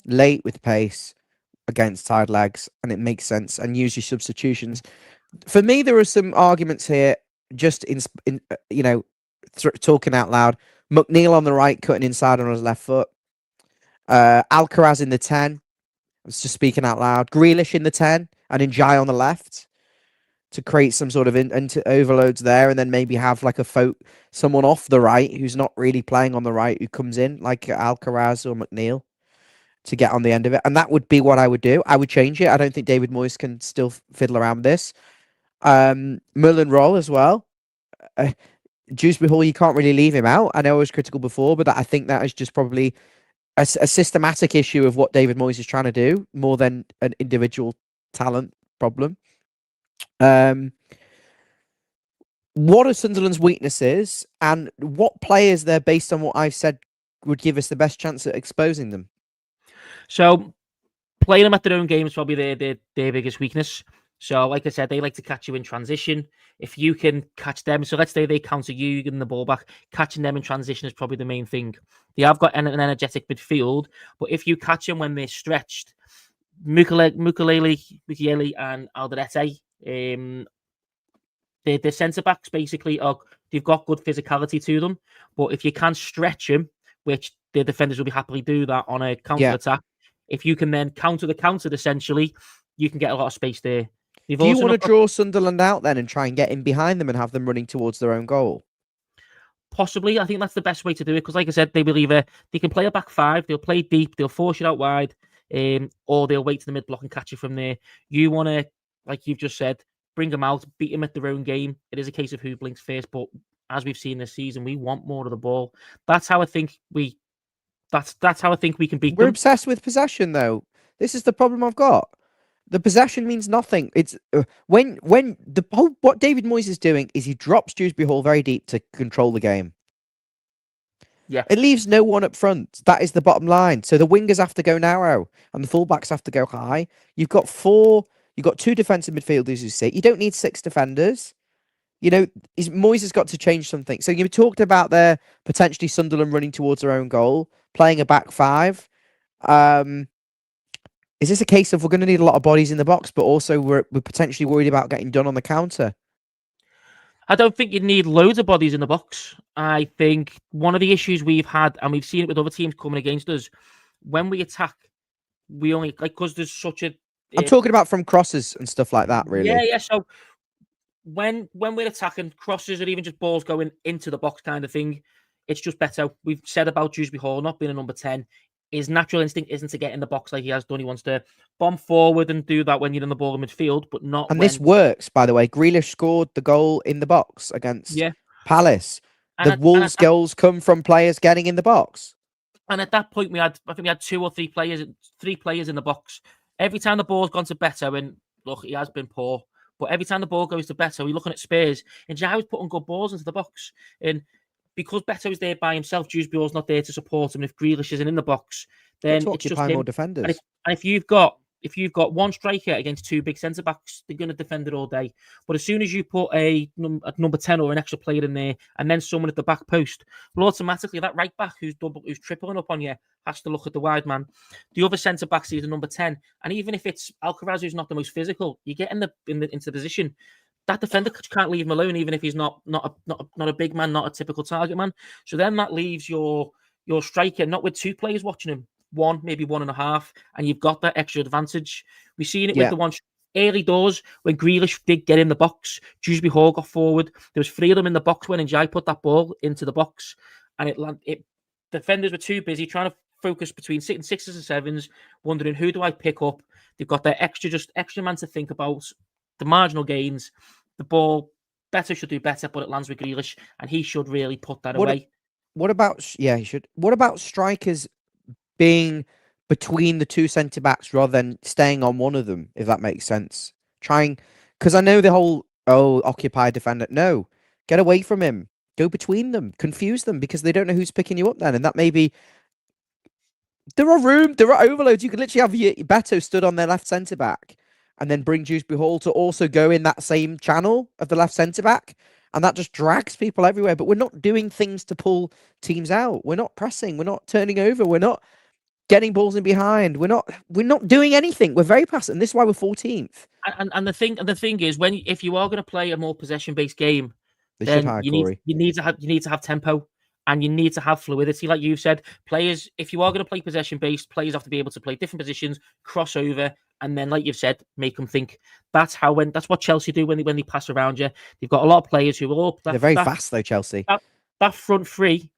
late with pace against tired legs, and it makes sense. And use your substitutions. For me, there are some arguments here. Just in talking out loud. McNeil on the right, cutting inside on his left foot. Alcaraz in the 10. I was just speaking out loud. Grealish in the 10 and Njai on the left to create some sort of into overloads there, and then maybe have like someone off the right who's not really playing on the right who comes in like Alcaraz or McNeil to get on the end of it. And that would be what I would do. I would change it. I don't think David Moyes can still fiddle around with this. Merlin Roll as well. Dewsbury Hall, you can't really leave him out. I know I was critical before, but I think that is just probably a systematic issue of what David Moyes is trying to do more than an individual talent problem. What are Sunderland's weaknesses, and what players there, based on what I've said, would give us the best chance at exposing them? So playing them at their own game is probably their biggest weakness. So, like I said, they like to catch you in transition. If you can catch them, so let's say they counter you, getting the ball back, catching them in transition is probably the main thing. They have got an energetic midfield, but if you catch them when they're stretched, Mukiele and Alderete, the centre backs basically they've got good physicality to them, but if you can stretch them, which the defenders will be happily do that on a counter attack, if you can then counter the counter, essentially, you can get a lot of space there. Do you want to draw Sunderland out then and try and get in behind them and have them running towards their own goal? Possibly. I think that's the best way to do it because, like I said, they can play a back five, they'll play deep, they'll force it out wide. or they'll wait to the mid block and catch it from there. You want to, like you've just said, bring them out, beat them at their own game. It is a case of who blinks first, but as we've seen this season, we want more of the ball. That's how I think we. That's how I think we can beat We're them. obsessed with possession, though. This is the problem I've got. The possession means nothing. It's when the whole what David Moyes is doing is he drops Dewsbury Hall very deep to control the game. Yeah, It leaves no one up front. That is the bottom line. So the wingers have to go narrow and the fullbacks have to go high. You've got two defensive midfielders who sit. You don't need six defenders. You know, Moyes has got to change something. So you talked about their potentially Sunderland running towards their own goal, playing a back five. Is this a case of we're going to need a lot of bodies in the box, but also we're potentially worried about getting done on the counter? I don't think you need loads of bodies in the box. I think one of the issues we've had, and we've seen it with other teams coming against us, when we attack, we only because there's such a. I'm talking about from crosses and stuff like that, really. Yeah. So when we're attacking crosses or even just balls going into the box kind of thing, it's just better. We've said about Dewsbury Hall not being a number 10. His natural instinct isn't to get in the box like he has done. He wants to bomb forward and do that when you're in the ball in midfield, but not and when... this works, by the way. Grealish scored the goal in the box against Palace. The Wolves goals come from players getting in the box. And at that point, I think we had three players in the box. Every time the ball's gone to Beto, and look, he has been poor, but every time the ball goes to Beto, we're looking at Spurs, and Jai's putting good balls into the box. And because Beto is there by himself, Dewsbury Hall's not there to support him. If Grealish isn't in the box, then it's just him. More defenders. And if you've got one striker against two big centre backs, they're going to defend it all day. But as soon as you put a number 10 or an extra player in there, and then someone at the back post, well, automatically that right back who's tripling up on you has to look at the wide man. The other centre back sees a number 10, and even if it's Alcaraz who's not the most physical, you get into the position. That defender can't leave him alone, even if he's not a big man, not a typical target man. So then that leaves your striker not with two players watching him, one, maybe one and a half, and you've got that extra advantage. We've seen it with the one early doors when Grealish did get in the box. Dewsbury Hall got forward. There was three of them in the box when Njai put that ball into the box, and it defenders were too busy trying to focus between sitting sixes and sevens, wondering who do I pick up. They've got that extra man to think about. The marginal gains, the ball, Beto should do better, but it lands with Grealish, and he should really put that away. What about, he should. What about strikers being between the two centre-backs rather than staying on one of them, if that makes sense? Because I know the whole, occupy defender. No, get away from him. Go between them. Confuse them, because they don't know who's picking you up then, and that may be... There are overloads. You could literally have Beto stood on their left centre-back, and then bring Dewsbury Hall to also go in that same channel of the left centre-back. And that just drags people everywhere. But we're not doing things to pull teams out. We're not pressing. We're not turning over. We're not getting balls in behind. We're not doing anything. We're very passive. And this is why we're 14th. And the thing is, if you are going to play a more possession-based game, then you need to have tempo. And you need to have fluidity, like you've said. Players, if you are going to play possession-based, players have to be able to play different positions, cross over, and then, like you've said, make them think. That's what Chelsea do when they pass around you. They've got a lot of players who will. They're very fast, though, Chelsea. That front three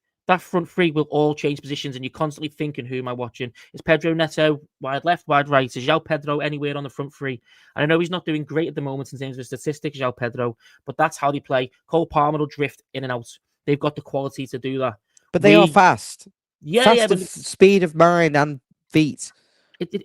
will all change positions, and you're constantly thinking, who am I watching? Is Pedro Neto wide left, wide right? Is João Pedro anywhere on the front three? And I know he's not doing great at the moment in terms of statistics, João Pedro, but that's how they play. Cole Palmer will drift in and out. They've got the quality to do that. But they are fast. But speed of mind and feet.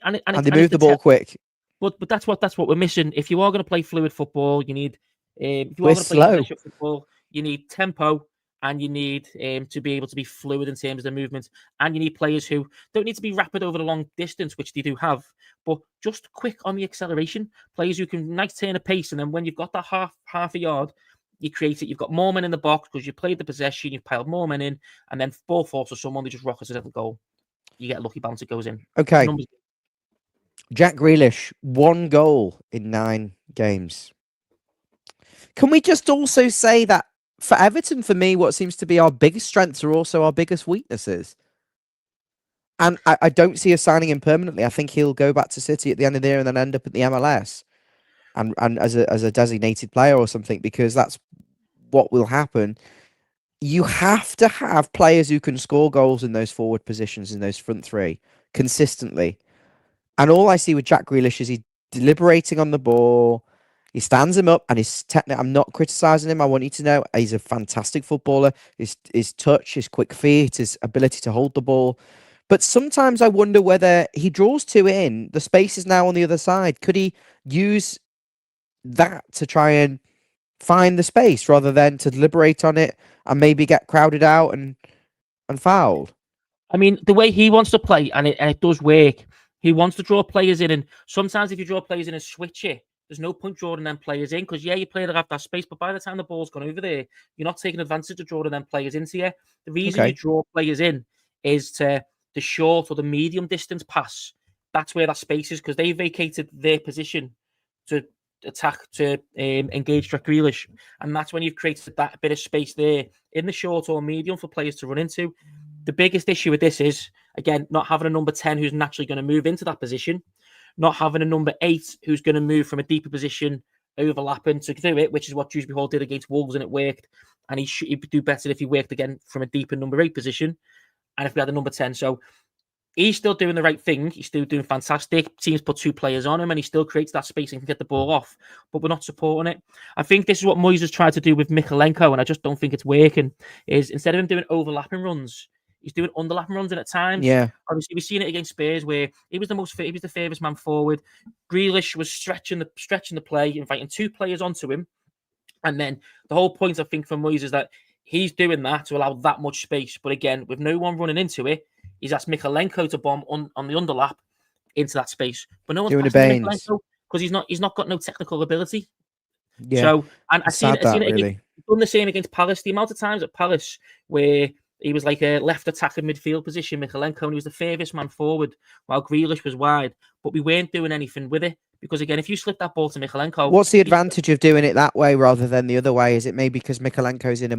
And they move the ball quick. But that's what we're missing. If you are going to play fluid football, you need if you are going to play slow football, you need tempo, and you need to be able to be fluid in terms of the movement. And you need players who don't need to be rapid over the long distance, which they do have, but just quick on the acceleration. Players who can nice turn a pace, and then when you've got that half a yard, you create it. You've got more men in the box because you played the possession. You've piled more men in, and then ball falls to someone. They just rockets it at the goal. You get a lucky bounce. It goes in. Okay. Jack Grealish, 1 goal in 9 games. Can we just also say that for Everton, for me, what seems to be our biggest strengths are also our biggest weaknesses? And I don't see us signing him permanently. I think he'll go back to City at the end of the year and then end up at the MLS. And as a designated player or something, because that's what will happen. You have to have players who can score goals in those forward positions, in those front three, consistently. And all I see with Jack Grealish is he deliberating on the ball. He stands him up, and his technique. I'm not criticizing him. I want you to know he's a fantastic footballer. His touch, his quick feet, his ability to hold the ball. But sometimes I wonder whether he draws two in. The space is now on the other side. Could he use that to try and find the space rather than to deliberate on it and maybe get crowded out and fouled? I mean, the way he wants to play, and it does work. He wants to draw players in, and sometimes if you draw players in and switch it, there's no point drawing them players in because you play to have that space, but by the time the ball's gone over there, you're not taking advantage of drawing them players into you. The reason you Okay. draw players in is to the short or the medium distance pass. That's where that space is because they vacated their position to attack to engage Jack Grealish, and that's when you've created that bit of space there in the short or medium for players to run into. The biggest issue with this is, again, not having a number 10 who's naturally going to move into that position, not having a number 8 who's going to move from a deeper position, overlapping to do it, which is what Dewsbury Hall did against Wolves, and it worked. And he'd do better if he worked again from a deeper number 8 position, and if we had a number 10. So he's still doing the right thing. He's still doing fantastic. Teams put 2 players on him, and he still creates that space and can get the ball off. But we're not supporting it. I think this is what Moyes has tried to do with Mikalenko, and I just don't think it's working. Is instead of him doing overlapping runs, he's doing underlapping runs, and at times, Yeah. obviously, we've seen it against Spurs where he was the most fit, he was the furthest man forward. Grealish was stretching the play, inviting 2 players onto him, and then the whole point I think for Moyes is that he's doing that to allow that much space. But again, with no one running into it, he's asked Mikalenko to bomb on the underlap into that space, but no one's Doing the passing to Baines. Mikalenko because he's not got no technical ability. Yeah. So, and It's sad I seen that it again. really. Done the same against Palace. The amount of times at Palace where he was like a left attacking midfield position, Mikalenko, and he was the furthest man forward while Grealish was wide. But we weren't doing anything with it because again, if you slip that ball to Mikalenko, What's the he's advantage of doing it that way rather than the other way? Is it maybe because Mikalenko's in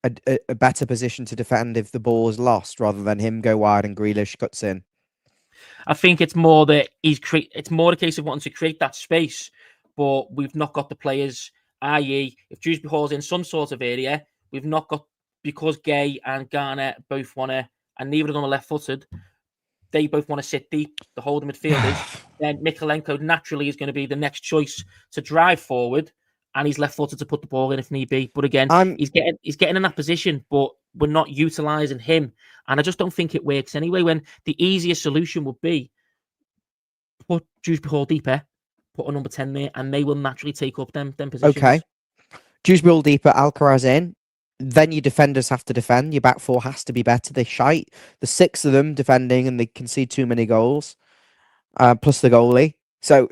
a better position to defend if the ball is lost rather than him go wide and Grealish cuts in? I think it's more that it's more a case of wanting to create that space, but we've not got the players. I.e., if Dewsbury Hall's in some sort of area, we've not got because Gay and Garner both want to, and neither of them are left-footed. They both want to sit deep, the holding midfielders. Then Mikalenko naturally is going to be the next choice to drive forward, and he's left-footed to put the ball in if need be. But again, I'm he's getting in that position, but we're not utilising him, and I just don't think it works anyway. When the easiest solution would be put Dewsbury Hall deeper, put a number 10 there, and they will naturally take up them positions. okay. Dewsbury deeper, Alcaraz in. Then your defenders have to defend. Your back four has to be better. They shite. The 6 of them defending and they concede too many goals, plus the goalie. So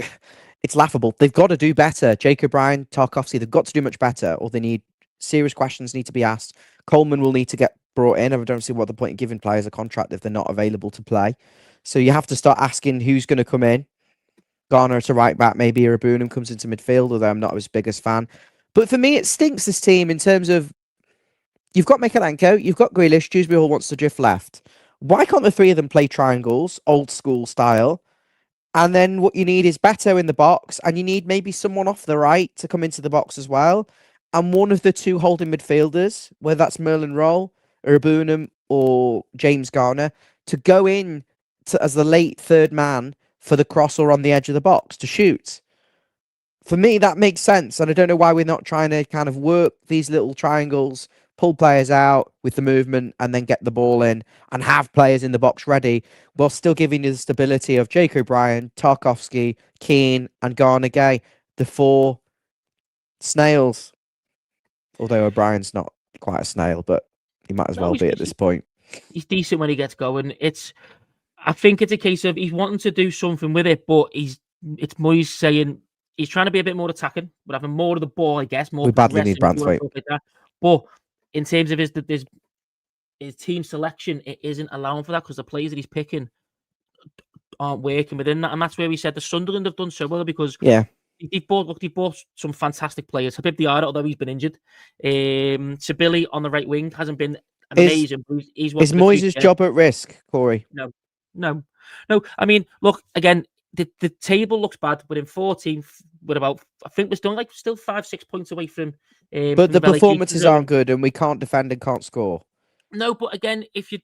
it's laughable. They've got to do better. Jacob Ryan, Tarkovsky, they've got to do much better, or they need serious questions need to be asked. Coleman will need to get brought in. I don't see what the point in giving players a contract if they're not available to play. So you have to start asking who's going to come in. Garner to right back, maybe Irabunum comes into midfield, although I'm not his biggest fan. But for me, it stinks, this team, in terms of you've got Mikalenko, you've got Grealish, Dewsbury Hall wants to drift left. Why can't the 3 of them play triangles, old school style? And then what you need is Beto in the box, and you need maybe someone off the right to come into the box as well. And one of the 2 holding midfielders, whether that's Merlin Roll, Irabunum, or James Garner, to go in as the late 3rd man for the cross or on the edge of the box to shoot. For me, that makes sense. And I don't know why we're not trying to kind of work these little triangles, pull players out with the movement, and then get the ball in and have players in the box ready, while still giving you the stability of Jake O'Brien, Tarkovsky, Keane, and Garner Gay, the 4 snails. Although O'Brien's not quite a snail, but he might as No, well be at this point. he's decent when he gets going. I think it's a case of he's wanting to do something with it, but it's Moyes saying he's trying to be a bit more attacking, but having more of the ball, I guess, more We badly need progressive, more Branthwaite. stuff like that. But in terms of his team selection, it isn't allowing for that because the players that he's picking aren't working within that, and that's where we said the Sunderland have done so well because Yeah. They bought some fantastic players. Habib Diarra, although he's been injured, Sabili on the right wing hasn't been amazing. He's one Is for the Moyes' future. job at risk, Corey? No. I mean, look again. The table looks bad, but in 14th, with about I think we're still 5-6 points away from. But From the relegation performances zone. aren't good, and we can't defend and can't score. No, but again, if you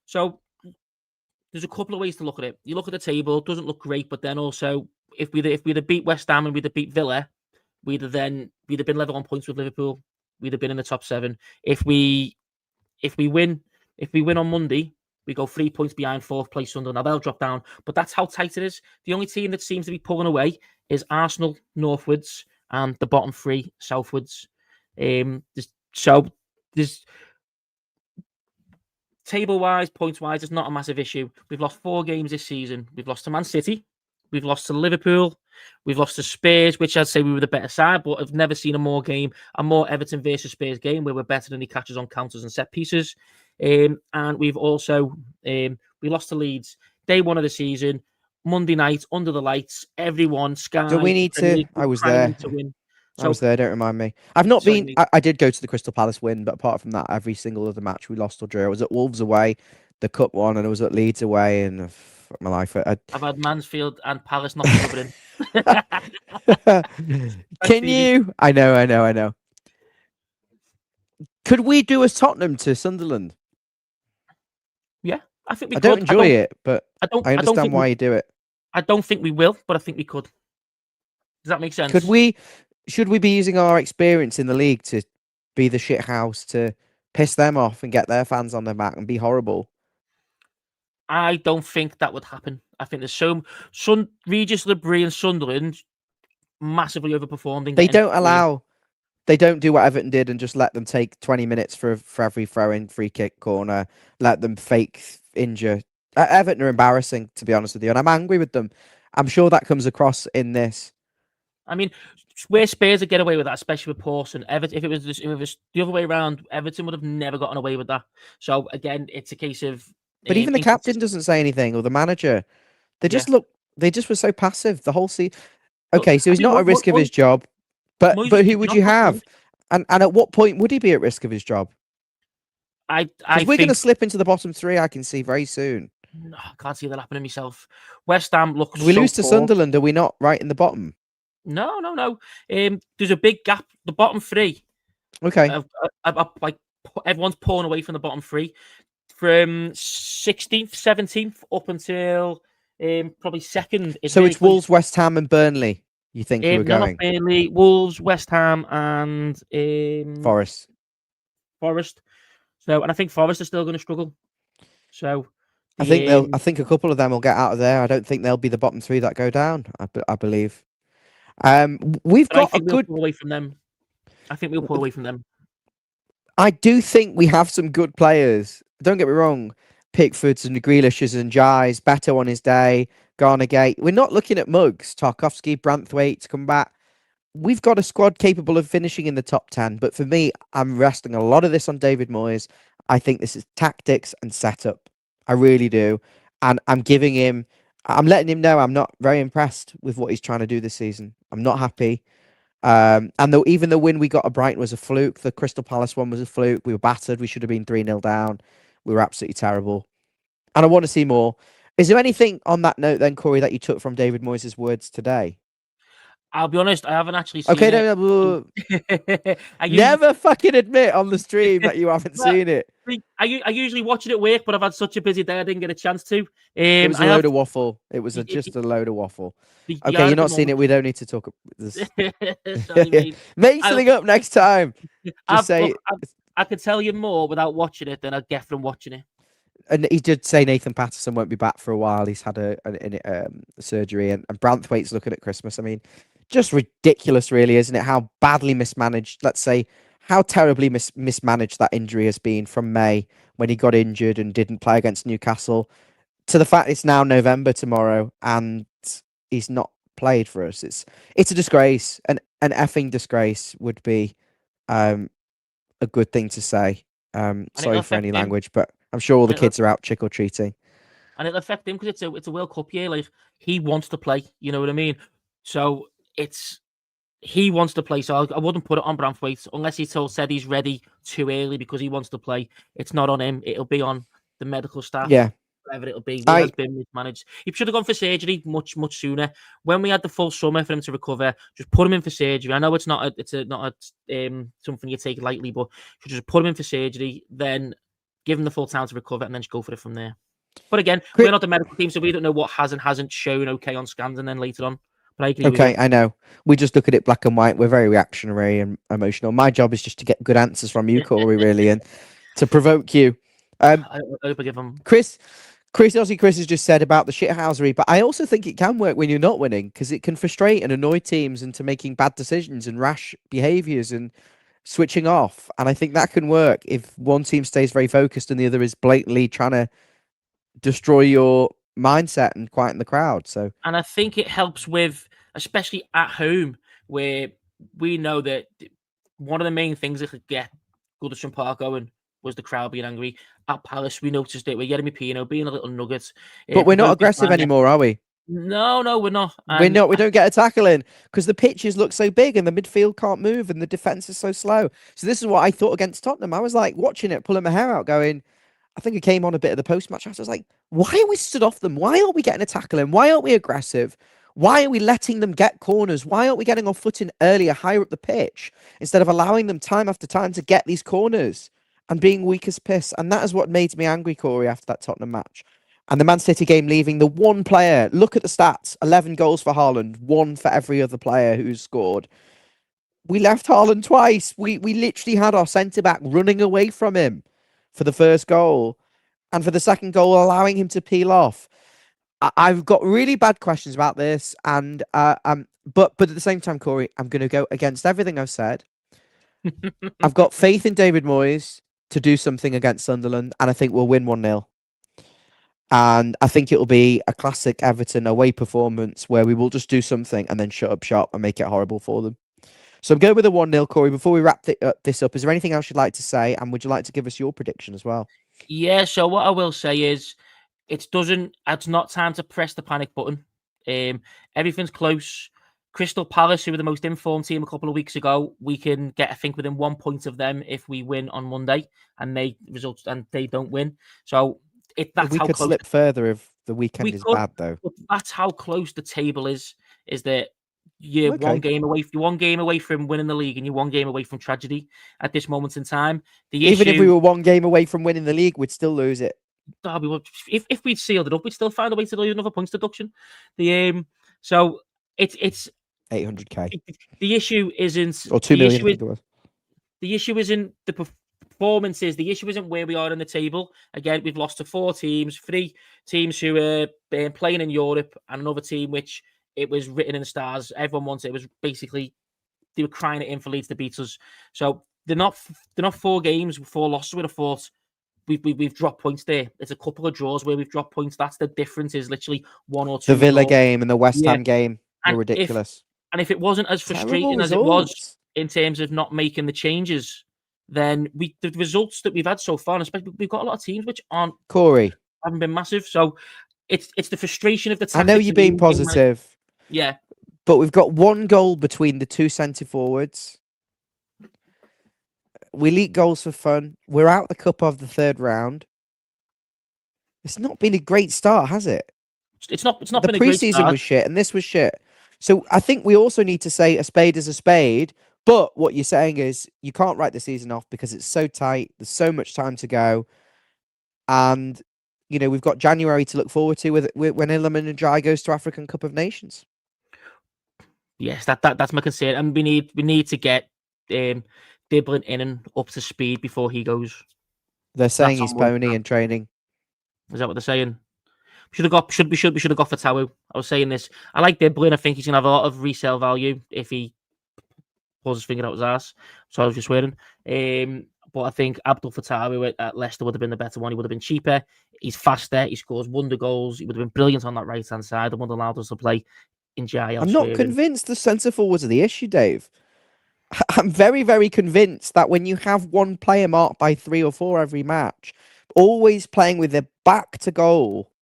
so there's a couple of ways to look at it. You look at the table, it doesn't look great, but then also if we'd have beat West Ham and we'd have beat Villa, we'd have been level on points with Liverpool. We'd have been in the top 7. If we win on Monday, we go 3 points behind fourth place Sunderland. Now they'll drop down, but that's how tight it is. The only team that seems to be pulling away is Arsenal northwards and the bottom 3 southwards. There's table-wise, points-wise, it's not a massive issue. We've lost 4 games this season. We've lost to Man City. We've lost to Liverpool. We've lost to Spurs, which I'd say we were the better side, but I've never seen a more Everton versus Spurs game where we're better than the catches on counters and set pieces. And we've also we lost to Leeds day 1 of the season, Monday night under the lights. Everyone, Sky. Do we need to? I was there. To win. I was there. Don't remind me. I've not been. I did go to the Crystal Palace win, but apart from that, every single other match we lost or drew. I was at Wolves away, the Cup one, and I was at Leeds away, and fuck my life. I've had Mansfield and Palace not covered in. Can you? I know. Could we do a Tottenham to Sunderland? Yeah, I think we I could. don't enjoy it, but I understand why you do it. I don't think we will, but I think we could. Does that make sense? Should we be using our experience in the league to be the shit house to piss them off and get their fans on their back and be horrible? I don't think that would happen. I think there's Regis Lebree and Sunderland massively overperformed. They don't do what Everton did and just let them take 20 minutes for every throw-in, free kick, corner, let them fake injure. Everton are embarrassing, to be honest with you, and I'm angry with them. I'm sure that comes across in this. I mean, where Spurs would get away with that, especially with Pawson. Everton, if it was the other way around, Everton would have never gotten away with that. So again, it's a case of. But even the captain doesn't say anything, or the manager. They just were so passive the whole season. Okay, so he's not at risk of his job, but who would you have? And at what point would he be at risk of his job? We're going to slip into the bottom 3. I can see very soon. No, I can't see that happening myself. West Ham looks. We lose to Sunderland. Are we not right in the bottom? No. There's a big gap. The bottom 3. Okay. Like everyone's pulling away from the bottom 3, from 16th, 17th up until probably 2nd. So it's Wolves, West Ham, and Burnley. You think you were going? Not Burnley, Wolves, West Ham, and Forest. So, and I think Forest are still going to struggle. So, I think a couple of them will get out of there. I don't think they'll be the bottom 3 that go down. I believe. We'll pull away from them. I think we'll pull away from them. I do think we have some good players. Don't get me wrong. Pickfords and Grealishes and Jais, Beto on his day, Garnergate. We're not looking at mugs. Tarkowski, Branthwaite to come back. We've got a squad capable of finishing in the top 10. But for me, I'm resting a lot of this on David Moyes. I think this is tactics and setup. I really do. And I'm letting him know I'm not very impressed with what he's trying to do this season. I'm not happy. And even the win we got at Brighton was a fluke. The Crystal Palace one was a fluke. We were battered. We should have been 3-0 down. We were absolutely terrible. And I want to see more. Is there anything on that note then, Corey, that you took from David Moyes' words today? I'll be honest, I haven't actually seen it. Never fucking admit on the stream that you haven't seen it. I usually watch it at work, but I've had such a busy day I didn't get a chance to. It was a load of waffle. It was just a load of waffle. Okay, you're not seeing it. We don't need to talk. Sorry, make something up next time. I could tell you more without watching it than I'd get from watching it. And he did say Nathan Patterson won't be back for a while. He's had a surgery, and Branthwaite's looking at Christmas. I mean, just ridiculous, really, isn't it? How badly mismanaged, let's say, how terribly mismanaged that injury has been from May when he got injured and didn't play against Newcastle to the fact it's now November tomorrow and he's not played for us. It's a disgrace. An effing disgrace would be a good thing to say. Sorry for any language, but I'm sure all the kids are out trick-or-treating. And it'll affect him because it's a World Cup year. Like, he wants to play, you know what I mean? So he wants to play. So I wouldn't put it on Branthwaite unless he said he's ready too early because he wants to play. It's not on him. It'll be on the medical staff. Yeah. Whatever it'll be. He has been mismanaged. He should have gone for surgery much sooner. When we had the full summer for him to recover, just put him in for surgery. I know it's not something you take lightly, but just put him in for surgery, then give him the full time to recover, and then just go for it from there. But again, we're Chris, not the medical team, so we don't know what has and hasn't shown okay on scans and then later on. But I agree with okay, you. I know. We just look at it black and white. We're very reactionary and emotional. My job is just to get good answers from you, Corey, really, and to provoke you. Um, I hope I give them. Chris, Chris has just said about the shithousery, but I also think it can work when you're not winning because it can frustrate and annoy teams into making bad decisions and rash behaviours and switching off. And I think that can work if one team stays very focused and the other is blatantly trying to destroy your mindset and quieten the crowd. So, And I think it helps with, especially at home, where we know that one of the main things that could get Goodison Park going was the crowd being angry. At Palace, we noticed it with Yeremy Pino being a little nugget, but we're not provoking aggressive fans. anymore, are we? No, we're not. We're And not. We don't get a tackle in because the pitches look so big and the midfield can't move and the defense is so slow. So this is what I thought against Tottenham. I was like watching it, pulling my hair out, going. I think it came on a bit of the post match. I was like, why are we stood off them? Why aren't we getting a tackle in? Why aren't we aggressive? Why are we letting them get corners? Why aren't we getting our foot in earlier, higher up the pitch, instead of allowing them time after time to get these corners and being weak as piss? And that is what made me angry, Corey, after that Tottenham match. And the Man City game leaving the one player, look at the stats, 11 goals for Haaland, one for every other player who's scored. We left Haaland twice. We literally had our centre-back running away from him for the first goal. And for the second goal, allowing him to peel off. I've got really bad questions about this, and but at the same time, Corey, I'm going to go against everything I've said. I've got faith in David Moyes to do something against Sunderland, and I think we'll win 1-0. And I think it'll be a classic Everton away performance where we will just do something and then shut up shop and make it horrible for them. So I'm going with a 1-0, Corey. Before we wrap this up, is there anything else you'd like to say? And would you like to give us your prediction as well? yeah, so what I will say is, it's not time to press the panic button. Everything's close. Crystal Palace, who were the most informed team a couple of weeks ago, we can get, I think, within 1 point of them if we win on Monday and they don't win. So that's We how could close slip further if the weekend we is could. bad, though. But that's how close the table is. Is that you're Okay. you're 1 game away from winning the league, and you're 1 game away from tragedy at this moment in time. The Even if we issue, were 1 game away from winning the league, we'd still lose it. if we'd sealed it up, we'd still find a way to do another points deduction. So it's 800k the issue isn't or 2 the million, I issue is think it was. the issue isn't the performances. The issue isn't where we are in the table. Again, we've lost to 3 teams who are playing in Europe, and another team which it was written in the stars. Everyone wants it. It was basically they were crying it in for Leeds to beat us. So they're not 4 games, 4 losses. We'd have thought we've dropped points there. It's a couple of draws where we've dropped points. That's the difference. Is literally 1 or 2 The Villa draws. game and the West Yeah, Ham game were and ridiculous. if it wasn't as Terrible frustrating as it was results. in terms of not making the changes, then the results that we've had so far, and especially we've got a lot of teams which Corey, haven't been massive. So it's the frustration of the I know tactics you're of the being in-game positive, yeah. but we've got 1 goal between the 2 centre forwards. We leak goals for fun. We're out the cup of the 3rd round. It's not been a great start, has it? It's not The been a great preseason start. was shit, and this was shit. So I think we also need to say a spade is a spade. But what you're saying is you can't write the season off because it's so tight. There's so much time to go, and we've got January to look forward to with when Iliman and Jai goes to African Cup of Nations. Yes, that's my concern, and we need to get Diblin in and up to speed before he goes. They're saying That's he's pony in training. Is that what they're saying? Should have got for Tau. I was saying this. I like Diblin. I think he's gonna have a lot of resale value if he pulls his finger out his ass. So I was just waiting. But I think Abdul Fattah at Leicester would have been the better one. He would have been cheaper. He's faster. He scores wonder goals. He would have been brilliant on that right hand side and would have allowed us to play in Jai I'm not elsewhere. convinced the centre forwards are the issue, Dave. I'm very, very convinced that when you have one player marked by 3 or 4 every match, always playing with their back to goal,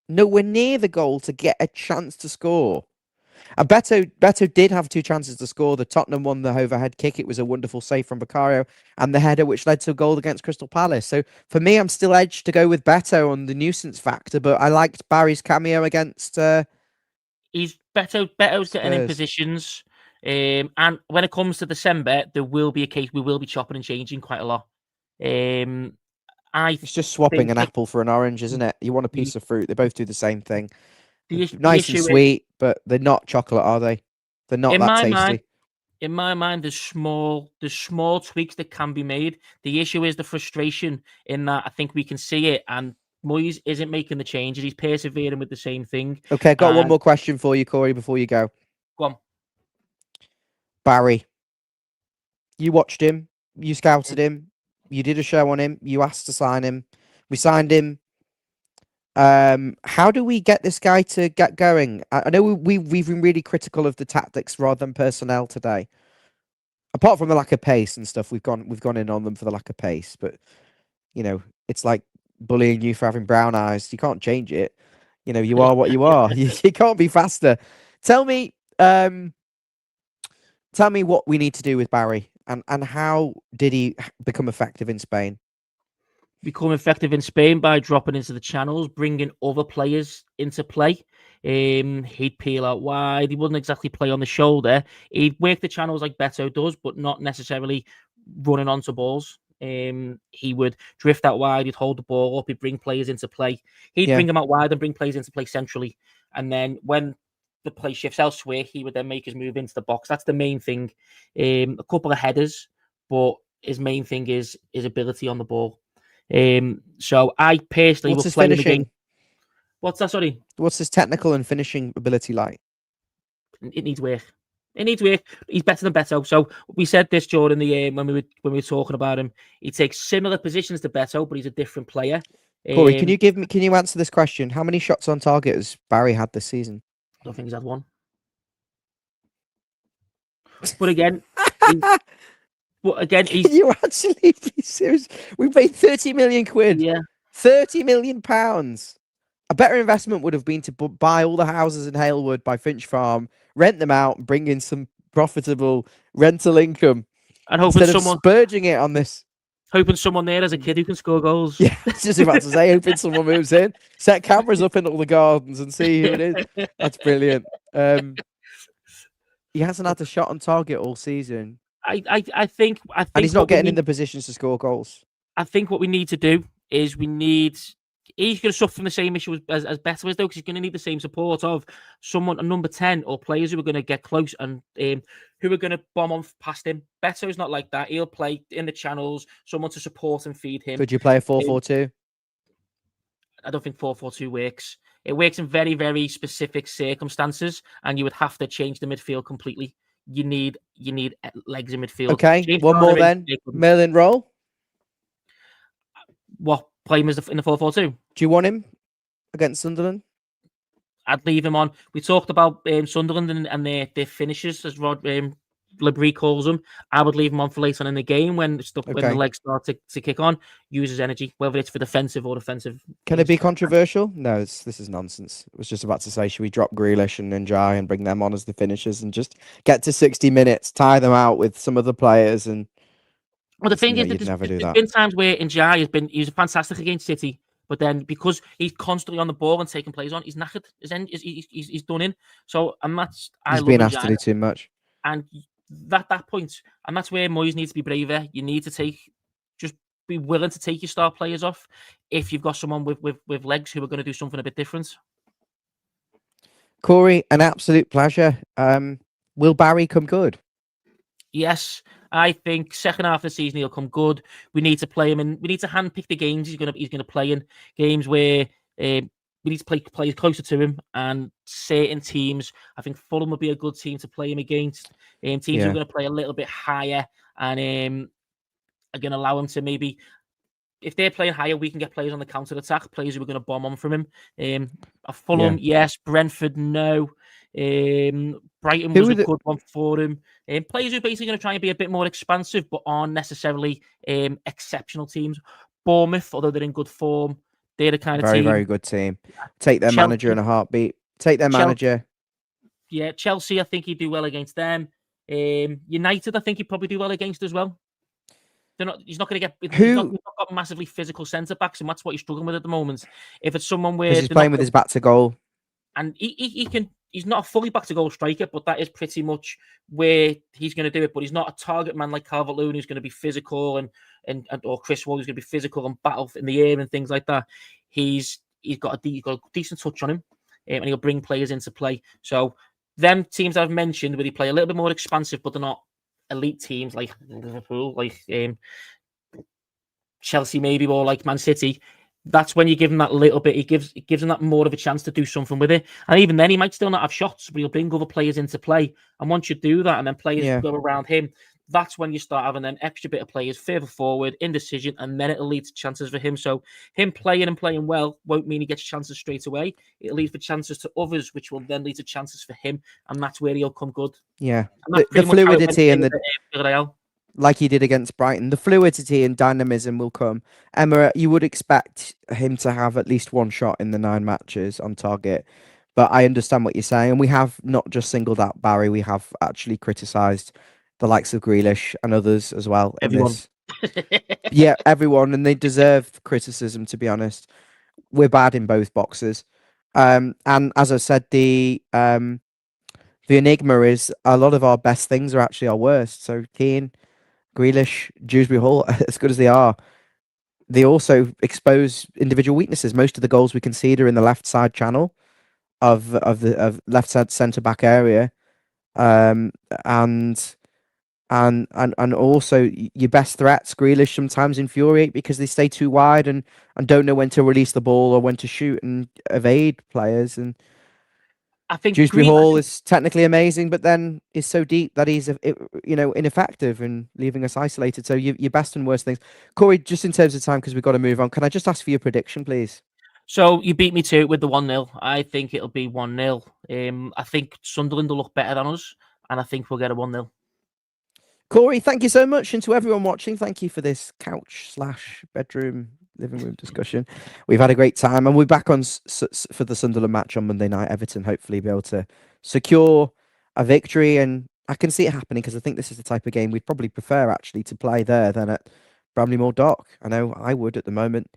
nowhere near the goal to get a chance to score. And Beto did have 2 chances to score. The Tottenham one, the overhead kick. It was a wonderful save from Baccario, and the header, which led to a goal against Crystal Palace. So for me, I'm still edged to go with Beto on the nuisance factor, but I liked Barry's cameo against He's Beto's getting in Spurs. positions. And when it comes to December, there will be a case we will be chopping and changing quite a lot. It's just swapping think an apple for an orange, isn't it? You want a the piece of fruit. They both do the same thing. the Nice and issue is, sweet, but they're not chocolate, are they? They're not in that my mind, tasty. there's small tweaks that can be made. The issue is the frustration in that I think we can see it, and Moyes isn't making the changes. He's persevering with the same thing. Okay, I've got one And more question for you, Corey, before you go. go on. Barry, you watched him, you scouted him, you did a show on him, you asked to sign him, we signed him. How do we get this guy to get going? I know we've been really critical of the tactics rather than personnel today. Apart from the lack of pace and stuff, we've gone in on them for the lack of pace. But it's like bullying you for having brown eyes. You can't change it. You are what you are. You can't be faster. Tell me, what we need to do with Barry and how did he become effective in Spain? Become effective in Spain by dropping into the channels, bringing other players into play. He'd peel out wide. He wouldn't exactly play on the shoulder. He'd work the channels like Beto does, but not necessarily running onto balls. He would drift out wide. He'd hold the ball up. He'd bring players into play. He'd bring them out wide and bring players into play centrally. And then when the play shifts elsewhere, he would then make his move into the box. That's the main thing. A couple of headers, but his main thing is his ability on the ball. So I personally will play him again. What's that? Sorry. What's his technical and finishing ability like? It needs work. It needs work. He's better than Beto. So we said this during the when we were talking about him. He takes similar positions to Beto, but he's a different player. Corey, can you answer this question? How many shots on target has Barry had this season? I don't think he's had one. But again, can you actually be serious? We paid 30 million quid. Yeah, 30 million pounds. A better investment would have been to buy all the houses in Halewood by Finch Farm, rent them out, and bring in some profitable rental income. And hoping instead of spurging it on this. Hoping someone there as a kid who can score goals. Yeah, I was just about to say, hoping someone moves in, set cameras up in all the gardens and see who it is. That's brilliant. He hasn't had a shot on target all season. I think and he's not getting in the positions to score goals. I think what we need to do is he's going to suffer from the same issue as Beto is, though, because he's going to need the same support of someone, a number 10, or players who are going to get close and who are going to bomb on past him. Beto's not like that. He'll play in the channels, someone to support and feed him. Could you play a 4-4-2? I don't think 4-4-2 works. It works in very, very specific circumstances, and you would have to change the midfield completely. You need legs in midfield. Okay, James one more then. Merlin roll. What, play him in the 4-4-2? Do you want him against Sunderland? I'd leave him on. We talked about Sunderland and their finishers, as Rod Labrie calls them. I would leave him on for later on in the game when the legs start to kick on. Use his energy, whether it's for defensive or defensive. Can it be controversial? No, this is nonsense. I was just about to say, should we drop Grealish and Njai and bring them on as the finishers and just get to 60 minutes, tie them out with some other players? And well, the thing is, there's been times where Njai he's fantastic against City, but then because he's constantly on the ball and taking plays on, he's knackered. He's done in. So he's being asked to do too much. And that point, and that's where Moyes needs to be braver. You need to just be willing to take your star players off if you've got someone with legs who are going to do something a bit different. Corey, an absolute pleasure. Will Barry come good? Yes, I think second half of the season he'll come good. We need to play him, and we need to handpick the games he's going to play in. Games where we need to play players closer to him, and certain teams. I think Fulham would be a good team to play him against. Teams who are going to play a little bit higher and are going to allow him to maybe, if they're playing higher, we can get players on the counter attack, players who are going to bomb on from him. Fulham, yes. Brentford, no. Brighton was a good one for him. Players who are basically going to try and be a bit more expansive, but aren't necessarily exceptional teams. Bournemouth, although they're in good form, they're the kind of team. Very good team. Take their manager in a heartbeat. Take their manager. Yeah, Chelsea, I think he'd do well against them. United, I think he'd probably do well against as well. He's not going to get. He's not got massively physical centre backs, and that's what he's struggling with at the moment. If it's someone where he's playing with his back to goal. and he can. He's not a fully back to goal striker, but that is pretty much where he's going to do it. But he's not a target man like Calvert-Lewin, who's going to be physical and or Chris Wood, who's going to be physical and battle in the air and things like that. He's got a decent touch on him, and he'll bring players into play. So them teams I've mentioned, where they play a little bit more expansive, but they're not elite teams like Liverpool, like Chelsea, maybe, or like Man City. That's when you give him that little bit. It gives him that more of a chance to do something with it. And even then, he might still not have shots, but he'll bring other players into play. And once you do that, and then players go around him, that's when you start having an extra bit of players further forward, indecision, and then it'll lead to chances for him. So him playing and playing well won't mean he gets chances straight away. It'll lead for chances to others, which will then lead to chances for him, and that's where he'll come good. Yeah, the fluidity and like he did against Brighton, the fluidity and dynamism will come. Emma, you would expect him to have at least one shot in the 9 matches on target. But I understand what you're saying. And we have not just singled out Barry, we have actually criticised the likes of Grealish and others as well. Everyone. Yeah, everyone. And they deserve criticism, to be honest. We're bad in both boxes. And as I said, the enigma is a lot of our best things are actually our worst. So Keane, Grealish, Dewsbury Hall, as good as they are, they also expose individual weaknesses. Most of the goals we concede are in the left side channel of left side centre back area, and also your best threats, Grealish, sometimes infuriate because they stay too wide and don't know when to release the ball or when to shoot and evade players. And I think Dewsbury Hall is technically amazing, but then is so deep that he's ineffective and leaving us isolated. So your best and worst things. Corey, just in terms of time, because we've got to move on, can I just ask for your prediction, please? So you beat me to it with the 1-0. I think it'll be 1-0. I think Sunderland will look better than us, and I think we'll get a 1-0. Corey, thank you so much. And to everyone watching, thank you for this couch/bedroom living room discussion. We've had a great time, and we're back on for the Sunderland match on Monday night. Everton hopefully be able to secure a victory, and I can see it happening because I think this is the type of game we'd probably prefer actually to play there than at Bramley Moor Dock. I know I would at the moment,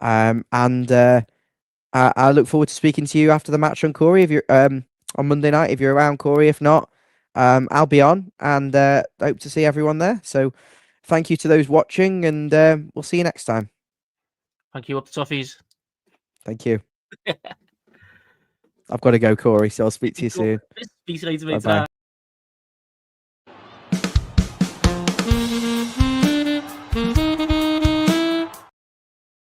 and I look forward to speaking to you after the match on Corey if you're on Monday night if you're around, Corey. If not, I'll be on, and hope to see everyone there. So thank you to those watching, and we'll see you next time. Thank you, up the Toffees. Thank you. I've got to go, Corey, so I'll speak to you soon. Speak to you later, Bye-bye.